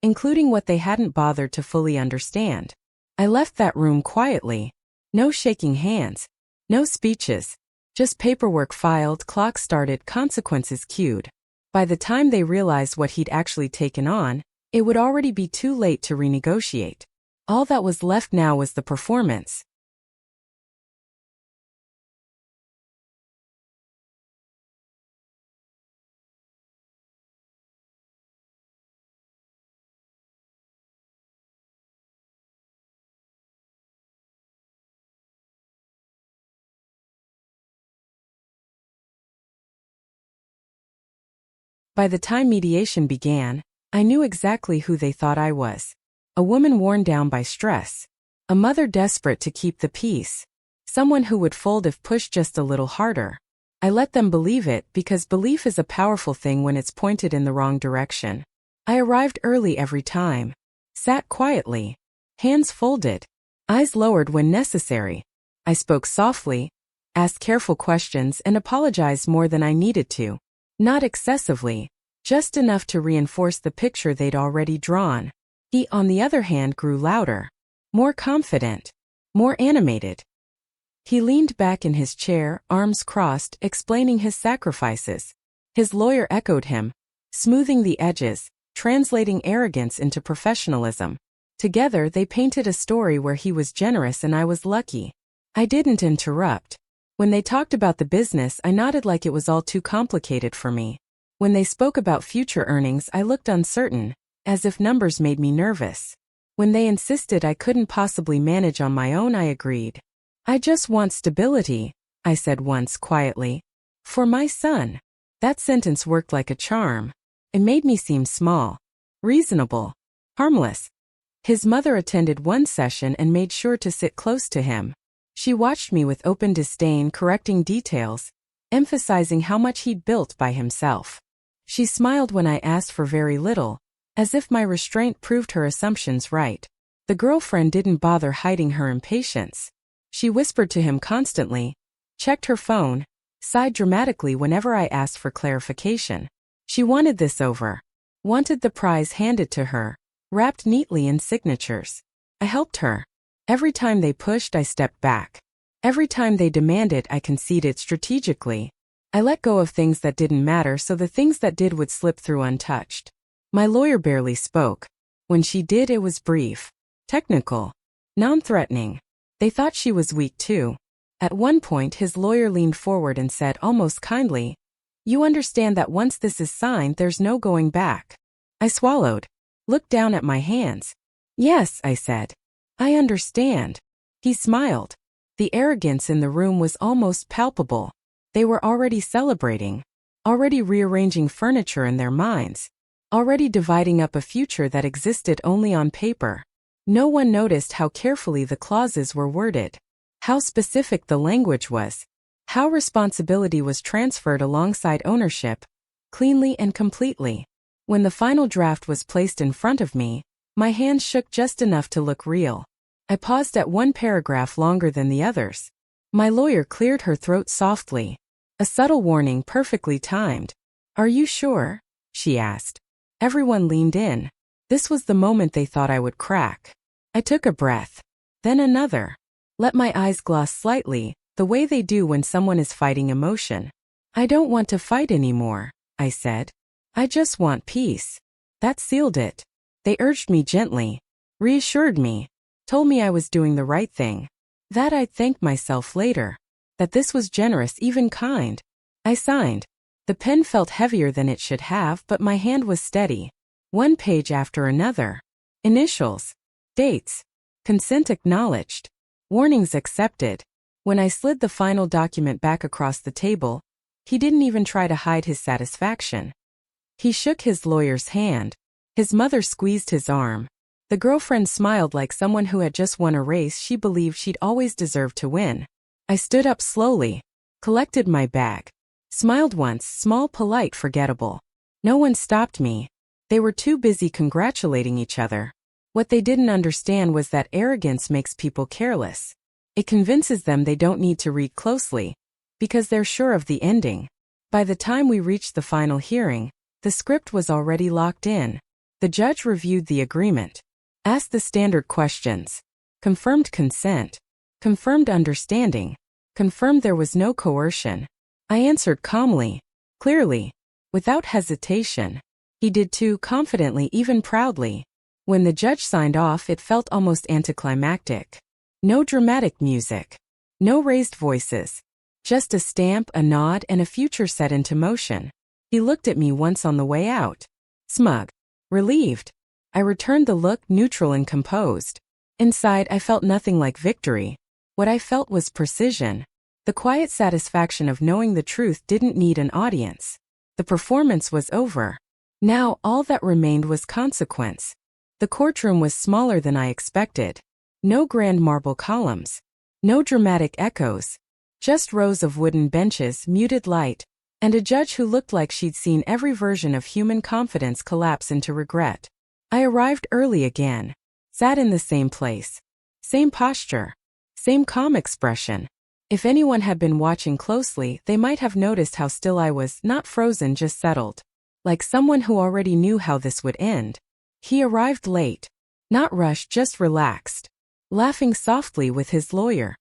including what they hadn't bothered to fully understand. I left that room quietly. No shaking hands. No speeches. Just paperwork filed, clock started, consequences queued. By the time they realized what he'd actually taken on, it would already be too late to renegotiate. All that was left now was the performance. By the time mediation began, I knew exactly who they thought I was. A woman worn down by stress. A mother desperate to keep the peace. Someone who would fold if pushed just a little harder. I let them believe it because belief is a powerful thing when it's pointed in the wrong direction. I arrived early every time. Sat quietly. Hands folded. Eyes lowered when necessary. I spoke softly, asked careful questions and apologized more than I needed to. Not excessively, just enough to reinforce the picture they'd already drawn. He, on the other hand, grew louder, more confident, more animated. He leaned back in his chair, arms crossed, explaining his sacrifices. His lawyer echoed him, smoothing the edges, translating arrogance into professionalism. Together they painted a story where he was generous and I was lucky. I didn't interrupt. When they talked about the business, I nodded like it was all too complicated for me. When they spoke about future earnings, I looked uncertain, as if numbers made me nervous. When they insisted I couldn't possibly manage on my own, I agreed. I just want stability, I said once quietly. For my son. That sentence worked like a charm. It made me seem small, reasonable, harmless. His mother attended one session and made sure to sit close to him. She watched me with open disdain, correcting details, emphasizing how much he'd built by himself. She smiled when I asked for very little, as if my restraint proved her assumptions right. The girlfriend didn't bother hiding her impatience. She whispered to him constantly, checked her phone, sighed dramatically whenever I asked for clarification. She wanted this over. Wanted the prize handed to her, wrapped neatly in signatures. I helped her. Every time they pushed, I stepped back. Every time they demanded, I conceded strategically. I let go of things that didn't matter so the things that did would slip through untouched. My lawyer barely spoke. When she did, it was brief, technical, non-threatening. They thought she was weak too. At one point, his lawyer leaned forward and said almost kindly, "You understand that once this is signed, there's no going back." I swallowed, looked down at my hands. "Yes," I said. "I understand." He smiled. The arrogance in the room was almost palpable. They were already celebrating, already rearranging furniture in their minds, already dividing up a future that existed only on paper. No one noticed how carefully the clauses were worded, how specific the language was, how responsibility was transferred alongside ownership, cleanly and completely. When the final draft was placed in front of me, my hands shook just enough to look real. I paused at one paragraph longer than the others. My lawyer cleared her throat softly. A subtle warning perfectly timed. "Are you sure?" she asked. Everyone leaned in. This was the moment they thought I would crack. I took a breath. Then another. Let my eyes gloss slightly, the way they do when someone is fighting emotion. "I don't want to fight anymore," I said. "I just want peace." That sealed it. They urged me gently, reassured me, told me I was doing the right thing, that I'd thank myself later, that this was generous, even kind. I signed. The pen felt heavier than it should have, but my hand was steady. One page after another. Initials. Dates. Consent acknowledged. Warnings accepted. When I slid the final document back across the table, he didn't even try to hide his satisfaction. He shook his lawyer's hand. His mother squeezed his arm. The girlfriend smiled like someone who had just won a race she believed she'd always deserved to win. I stood up slowly, collected my bag, smiled once, small, polite, forgettable. No one stopped me. They were too busy congratulating each other. What they didn't understand was that arrogance makes people careless. It convinces them they don't need to read closely, because they're sure of the ending. By the time we reached the final hearing, The script was already locked in. The judge reviewed the agreement, asked the standard questions, confirmed consent, confirmed understanding, confirmed there was no coercion. I answered calmly, clearly, without hesitation. He did too, confidently, even proudly. When the judge signed off, it felt almost anticlimactic. No dramatic music. No raised voices. Just a stamp, a nod, and a future set into motion. He looked at me once on the way out. Smug. Relieved. I returned the look, neutral and composed. Inside, I felt nothing like victory. What I felt was precision. The quiet satisfaction of knowing the truth didn't need an audience. The performance was over. Now, all that remained was consequence. The courtroom was smaller than I expected. No grand marble columns. No dramatic echoes. Just rows of wooden benches, muted light, and a judge who looked like she'd seen every version of human confidence collapse into regret. I arrived early again. Sat in the same place. Same posture. Same calm expression. If anyone had been watching closely, they might have noticed how still I was, not frozen, just settled. Like someone who already knew how this would end. He arrived late. Not rushed, just relaxed. Laughing softly with his lawyer.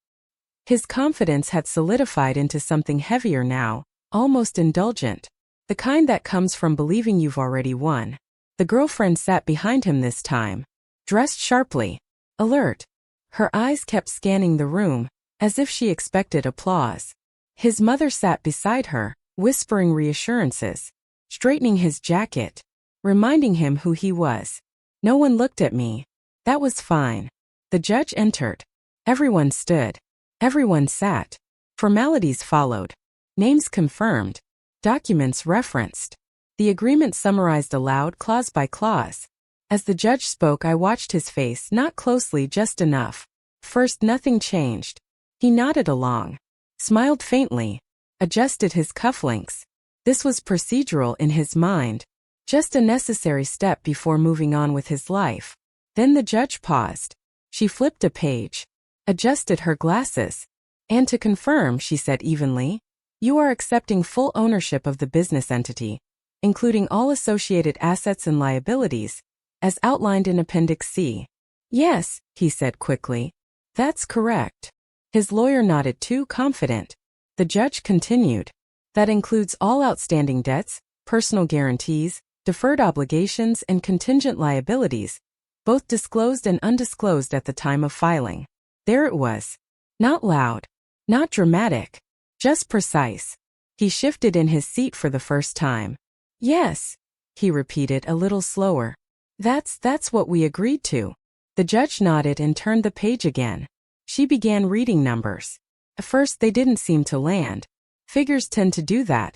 His confidence had solidified into something heavier now, almost indulgent. The kind that comes from believing you've already won. The girlfriend sat behind him this time. Dressed sharply. Alert. Her eyes kept scanning the room, as if she expected applause. His mother sat beside her, whispering reassurances. Straightening his jacket. Reminding him who he was. No one looked at me. That was fine. The judge entered. Everyone stood. Everyone sat. Formalities followed. Names confirmed. Documents referenced. The agreement summarized aloud, clause by clause. As the judge spoke, I watched his face, not closely, just enough. First, nothing changed. He nodded along. Smiled faintly. Adjusted his cufflinks. This was procedural in his mind. Just a necessary step before moving on with his life. Then the judge paused. She flipped a page. Adjusted her glasses. And to confirm, she said evenly, you are accepting full ownership of the business entity, including all associated assets and liabilities, as outlined in Appendix C. Yes, he said quickly. That's correct. His lawyer nodded too, confident. The judge continued. That includes all outstanding debts, personal guarantees, deferred obligations, and contingent liabilities, both disclosed and undisclosed at the time of filing. There it was. Not loud. Not dramatic. Just precise. He shifted in his seat for the first time. Yes, he repeated a little slower. That's what we agreed to. The judge nodded and turned the page again. She began reading numbers. At first they didn't seem to land. Figures tend to do that.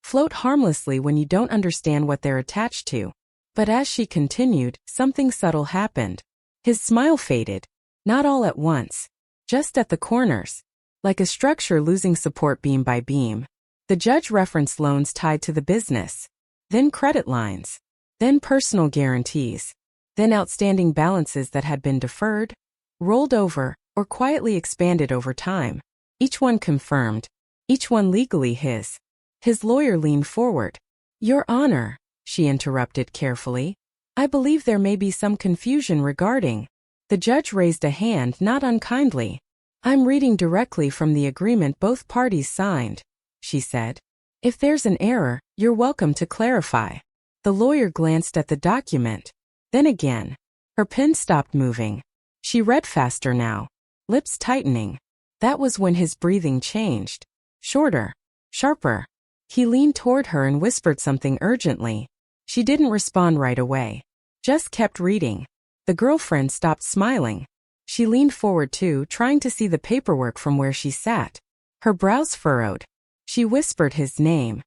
Float harmlessly when you don't understand what they're attached to. But as she continued, something subtle happened. His smile faded. Not all at once. Just at the corners. Like a structure losing support beam by beam. The judge referenced loans tied to the business. Then credit lines. Then personal guarantees. Then outstanding balances that had been deferred, rolled over, or quietly expanded over time. Each one confirmed. Each one legally his. His lawyer leaned forward. Your Honor, she interrupted carefully. I believe there may be some confusion regarding. The judge raised a hand, not unkindly. I'm reading directly from the agreement both parties signed, she said. If there's an error, you're welcome to clarify. The lawyer glanced at the document. Then again. Her pen stopped moving. She read faster now. Lips tightening. That was when his breathing changed. Shorter. Sharper. He leaned toward her and whispered something urgently. She didn't respond right away. Just kept reading. The girlfriend stopped smiling. She leaned forward too, trying to see the paperwork from where she sat. Her brows furrowed. She whispered his name.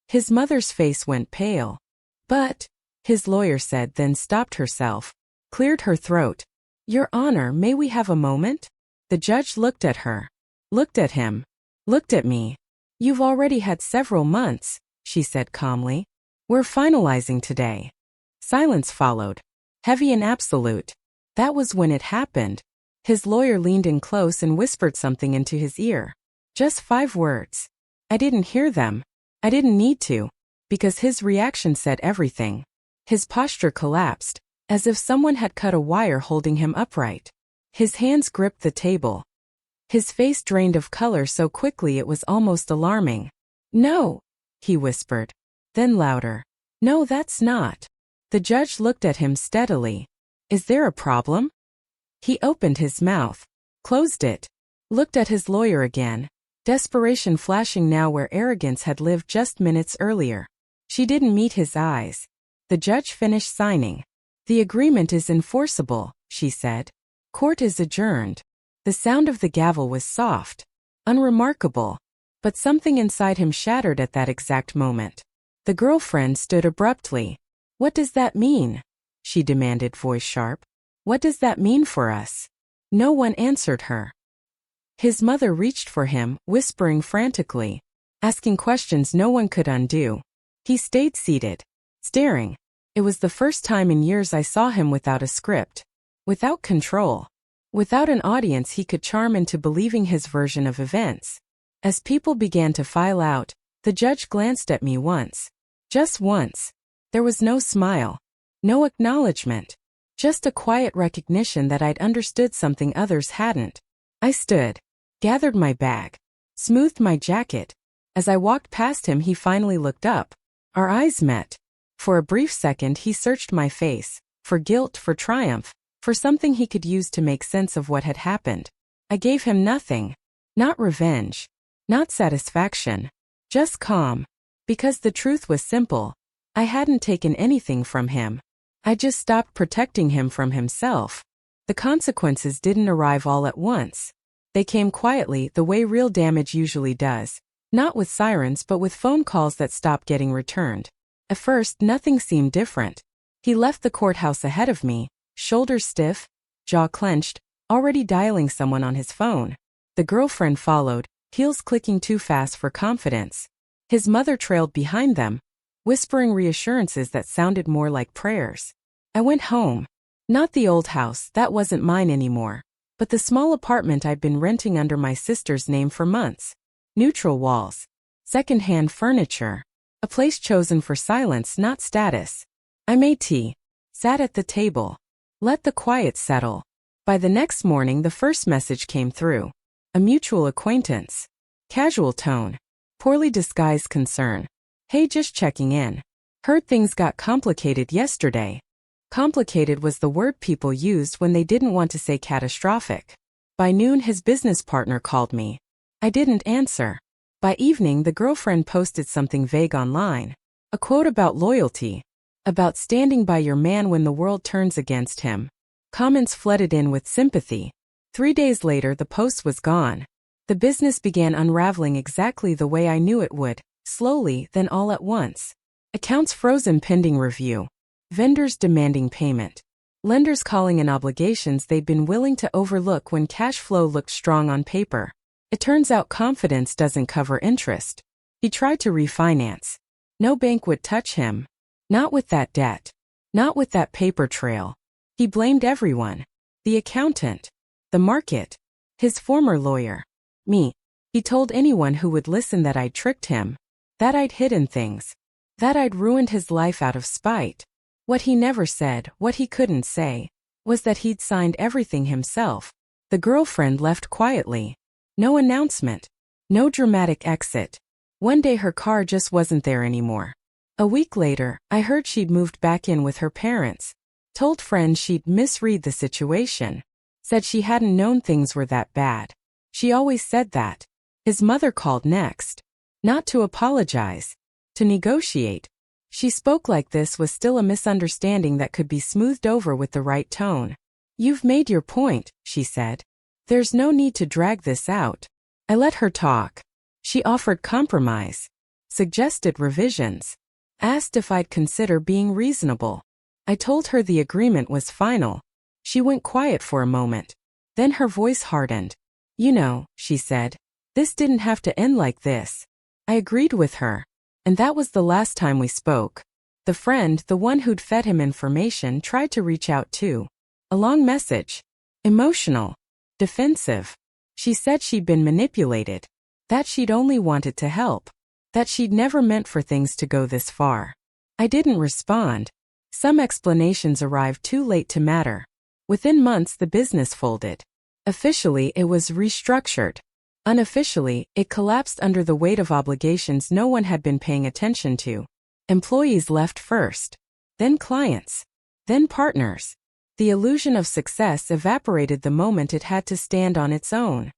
His mother's face went pale. But, his lawyer said, then stopped herself. Cleared her throat. Your Honor, may we have a moment? The judge looked at her. Looked at him. Looked at me. You've already had several months, she said calmly. We're finalizing today. Silence followed. Heavy and absolute. That was when it happened. His lawyer leaned in close and whispered something into his ear. Just 5 words. I didn't hear them. I didn't need to. because his reaction said everything. His posture collapsed, as if someone had cut a wire holding him upright. His hands gripped the table. His face drained of color so quickly it was almost alarming. "No," he whispered. Then louder. "No, that's not." The judge looked at him steadily. "Is there a problem?" He opened his mouth, closed it, looked at his lawyer again, desperation flashing now where arrogance had lived just minutes earlier. She didn't meet his eyes. The judge finished signing. "The agreement is enforceable," she said. "Court is adjourned." The sound of the gavel was soft, unremarkable, but something inside him shattered at that exact moment. The girlfriend stood abruptly. "What does that mean?" she demanded, voice sharp. "What does that mean for us?" No one answered her. His mother reached for him, whispering frantically, asking questions no one could undo. He stayed seated, staring. It was the first time in years I saw him without a script, without control, without an audience he could charm into believing his version of events. As people began to file out, the judge glanced at me once. Just once. There was no smile, no acknowledgement, just a quiet recognition that I'd understood something others hadn't. I stood, gathered my bag, smoothed my jacket. As I walked past him, he finally looked up. Our eyes met. For a brief second he searched my face, for guilt, for triumph, for something he could use to make sense of what had happened. I gave him nothing. Not revenge. Not satisfaction. Just calm. Because the truth was simple. I hadn't taken anything from him. I just stopped protecting him from himself. The consequences didn't arrive all at once. They came quietly, the way real damage usually does. Not with sirens, but with phone calls that stopped getting returned. At first, nothing seemed different. He left the courthouse ahead of me, shoulders stiff, jaw clenched, already dialing someone on his phone. The girlfriend followed, heels clicking too fast for confidence. His mother trailed behind them, whispering reassurances that sounded more like prayers. I went home. Not the old house, that wasn't mine anymore, but the small apartment I'd been renting under my sister's name for months. Neutral walls, second-hand furniture, a place chosen for silence, not status. I made tea, sat at the table, let the quiet settle. By the next morning, the first message came through. A mutual acquaintance. Casual tone. Poorly disguised concern. "Hey, just checking in. Heard things got complicated yesterday." Complicated was the word people used when they didn't want to say catastrophic. By noon, his business partner called me. I didn't answer. By evening, the girlfriend posted something vague online. A quote about loyalty. About standing by your man when the world turns against him. Comments flooded in with sympathy. 3 days later, the post was gone. The business began unraveling exactly the way I knew it would. Slowly, then all at once. Accounts frozen pending review. Vendors demanding payment. Lenders calling in obligations they'd been willing to overlook when cash flow looked strong on paper. It turns out confidence doesn't cover interest. He tried to refinance. No bank would touch him. Not with that debt. Not with that paper trail. He blamed everyone. The accountant. The market. His former lawyer. Me. He told anyone who would listen that I'd tricked him. That I'd hidden things. That I'd ruined his life out of spite. What he never said, what he couldn't say, was that he'd signed everything himself. The girlfriend left quietly. No announcement. No dramatic exit. One day her car just wasn't there anymore. A week later, I heard she'd moved back in with her parents. Told friends she'd misread the situation. Said she hadn't known things were that bad. She always said that. His mother called next. Not to apologize. To negotiate. She spoke like this was still a misunderstanding that could be smoothed over with the right tone. "You've made your point," she said. "There's no need to drag this out." I let her talk. She offered compromise. Suggested revisions. Asked if I'd consider being reasonable. I told her the agreement was final. She went quiet for a moment. Then her voice hardened. "You know," she said, "this didn't have to end like this." I agreed with her. And that was the last time we spoke. The friend, the one who'd fed him information, tried to reach out too. A long message. Emotional. Defensive. She said she'd been manipulated. That she'd only wanted to help. that she'd never meant for things to go this far. I didn't respond. Some explanations arrived too late to matter. Within months, the business folded. Officially, it was restructured. Unofficially, it collapsed under the weight of obligations no one had been paying attention to. Employees left first. Then clients. Then partners. The illusion of success evaporated the moment it had to stand on its own.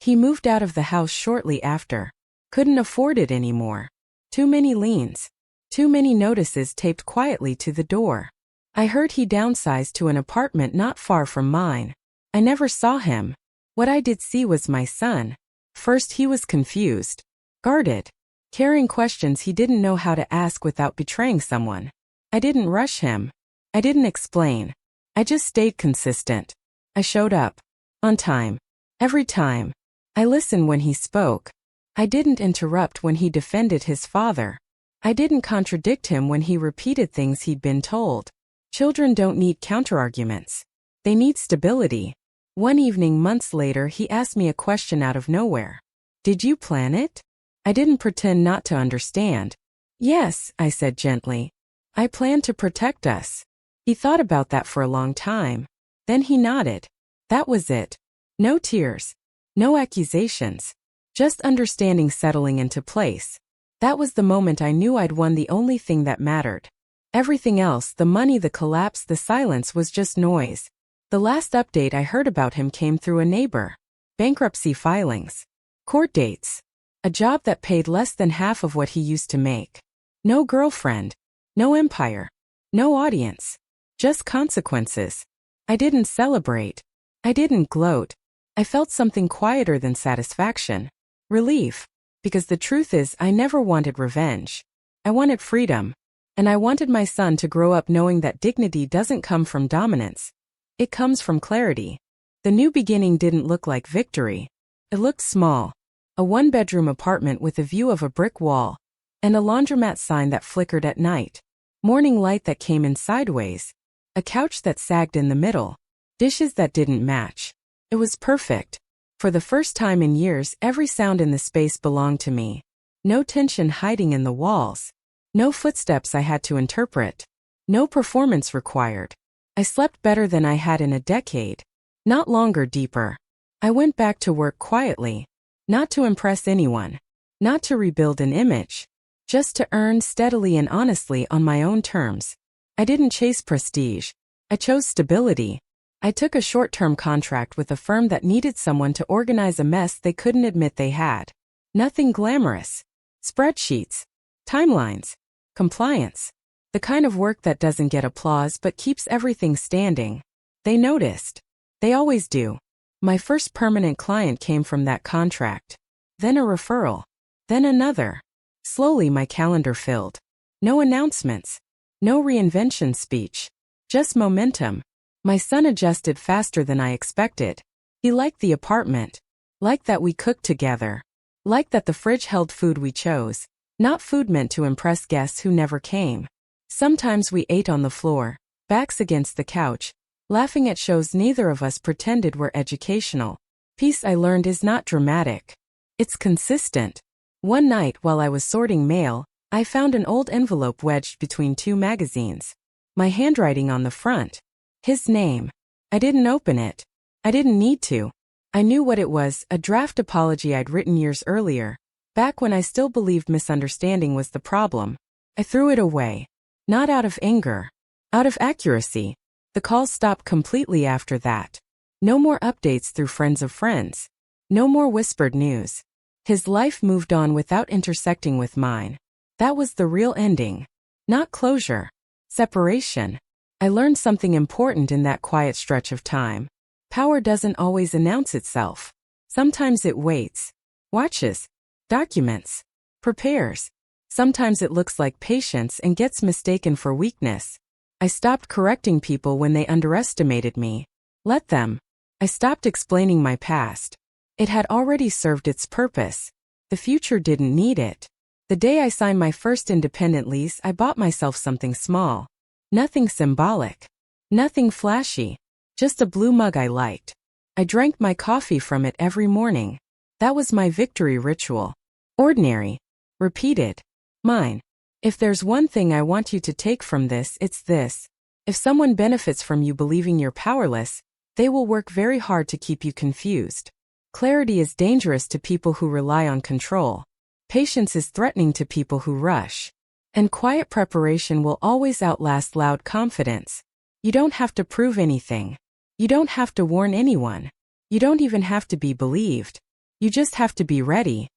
He moved out of the house shortly after. Couldn't afford it anymore. Too many liens. Too many notices taped quietly to the door. I heard he downsized to an apartment not far from mine. I never saw him. What I did see was my son. First he was confused. Guarded. Carrying questions he didn't know how to ask without betraying someone. I didn't rush him. I didn't explain. I just stayed consistent. I showed up. On time. Every time. I listened when he spoke. I didn't interrupt when he defended his father. I didn't contradict him when he repeated things he'd been told. Children don't need counterarguments. They need stability. One evening months later he asked me a question out of nowhere. Did you plan it? I didn't pretend not to understand. Yes, I said gently. I planned to protect us. He thought about that for a long time. Then he nodded. That was it. No tears. No accusations. Just understanding settling into place. That was the moment I knew I'd won the only thing that mattered. Everything else, the money, the collapse, the silence, was just noise. The last update I heard about him came through a neighbor. Bankruptcy filings. Court dates. A job that paid less than half of what he used to make. No girlfriend. No empire. No audience. Just consequences. I didn't celebrate. I didn't gloat. I felt something quieter than satisfaction. Relief. Because the truth is, I never wanted revenge. I wanted freedom. And I wanted my son to grow up knowing that dignity doesn't come from dominance. It comes from clarity. The new beginning didn't look like victory. It looked small. A one-bedroom apartment with a view of a brick wall. And a laundromat sign that flickered at night. Morning light that came in sideways. A couch that sagged in the middle. Dishes that didn't match. It was perfect. For the first time in years, every sound in the space belonged to me. No tension hiding in the walls. No footsteps I had to interpret. No performance required. I slept better than I had in a decade. Not longer, deeper. I went back to work quietly. Not to impress anyone. Not to rebuild an image. Just to earn steadily and honestly on my own terms. I didn't chase prestige. I chose stability. I took a short-term contract with a firm that needed someone to organize a mess they couldn't admit they had. Nothing glamorous. Spreadsheets. Timelines. Compliance. The kind of work that doesn't get applause but keeps everything standing. They noticed. They always do. My first permanent client came from that contract. Then a referral. Then another. Slowly my calendar filled. No announcements. No reinvention speech. Just momentum. My son adjusted faster than I expected. He liked the apartment. Liked that we cooked together. Liked that the fridge held food we chose. Not food meant to impress guests who never came. Sometimes we ate on the floor, backs against the couch, laughing at shows neither of us pretended were educational. Peace, I learned, is not dramatic. It's consistent. One night while I was sorting mail, I found an old envelope wedged between two magazines. My handwriting on the front. His name. I didn't open it. I didn't need to. I knew what it was, a draft apology I'd written years earlier, back when I still believed misunderstanding was the problem. I threw it away. Not out of anger. Out of accuracy. The calls stopped completely after that. No more updates through friends of friends. No more whispered news. His life moved on without intersecting with mine. That was the real ending. Not closure. Separation. I learned something important in that quiet stretch of time. Power doesn't always announce itself. Sometimes it waits. Watches. Documents. Prepares. Sometimes it looks like patience and gets mistaken for weakness. I stopped correcting people when they underestimated me. Let them. I stopped explaining my past. It had already served its purpose. The future didn't need it. The day I signed my first independent lease, I bought myself something small. Nothing symbolic. Nothing flashy. Just a blue mug I liked. I drank my coffee from it every morning. That was my victory ritual. Ordinary. Repeated. Mine. If there's one thing I want you to take from this, it's this. If someone benefits from you believing you're powerless, they will work very hard to keep you confused. Clarity is dangerous to people who rely on control. Patience is threatening to people who rush. And quiet preparation will always outlast loud confidence. You don't have to prove anything. You don't have to warn anyone. You don't even have to be believed. You just have to be ready.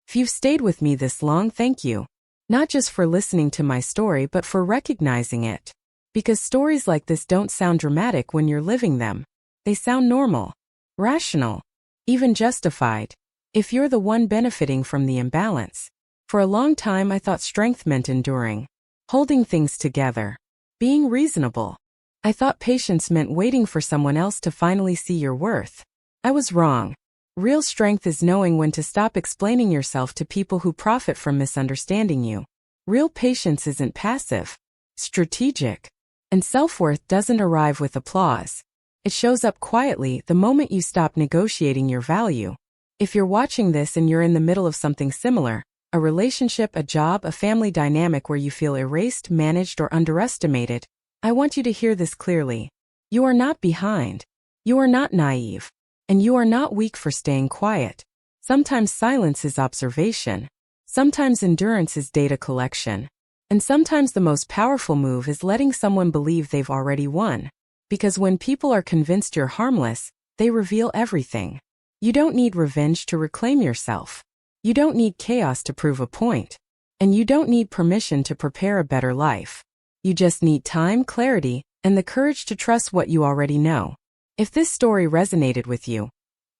If you've stayed with me this long, thank you. Not just for listening to my story, but for recognizing it. Because stories like this don't sound dramatic when you're living them. They sound normal, rational, even justified. If you're the one benefiting from the imbalance. For a long time I thought strength meant enduring, holding things together, being reasonable. I thought patience meant waiting for someone else to finally see your worth. I was wrong. Real strength is knowing when to stop explaining yourself to people who profit from misunderstanding you. Real patience isn't passive, strategic. And self-worth doesn't arrive with applause. It shows up quietly the moment you stop negotiating your value. If you're watching this and you're in the middle of something similar, a relationship, a job, a family dynamic where you feel erased, managed, or underestimated, I want you to hear this clearly. You are not behind. You are not naive. And you are not weak for staying quiet. Sometimes silence is observation. Sometimes endurance is data collection. And sometimes the most powerful move is letting someone believe they've already won. Because when people are convinced you're harmless, they reveal everything. You don't need revenge to reclaim yourself. You don't need chaos to prove a point. And you don't need permission to prepare a better life. You just need time, clarity, and the courage to trust what you already know. If this story resonated with you,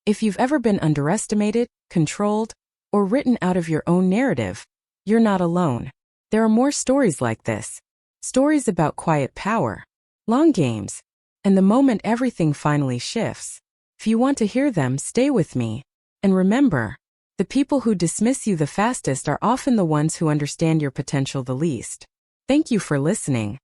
if you've ever been underestimated, controlled, or written out of your own narrative, you're not alone. There are more stories like this. Stories about quiet power, long games, and the moment everything finally shifts. If you want to hear them, stay with me. And remember, the people who dismiss you the fastest are often the ones who understand your potential the least. Thank you for listening.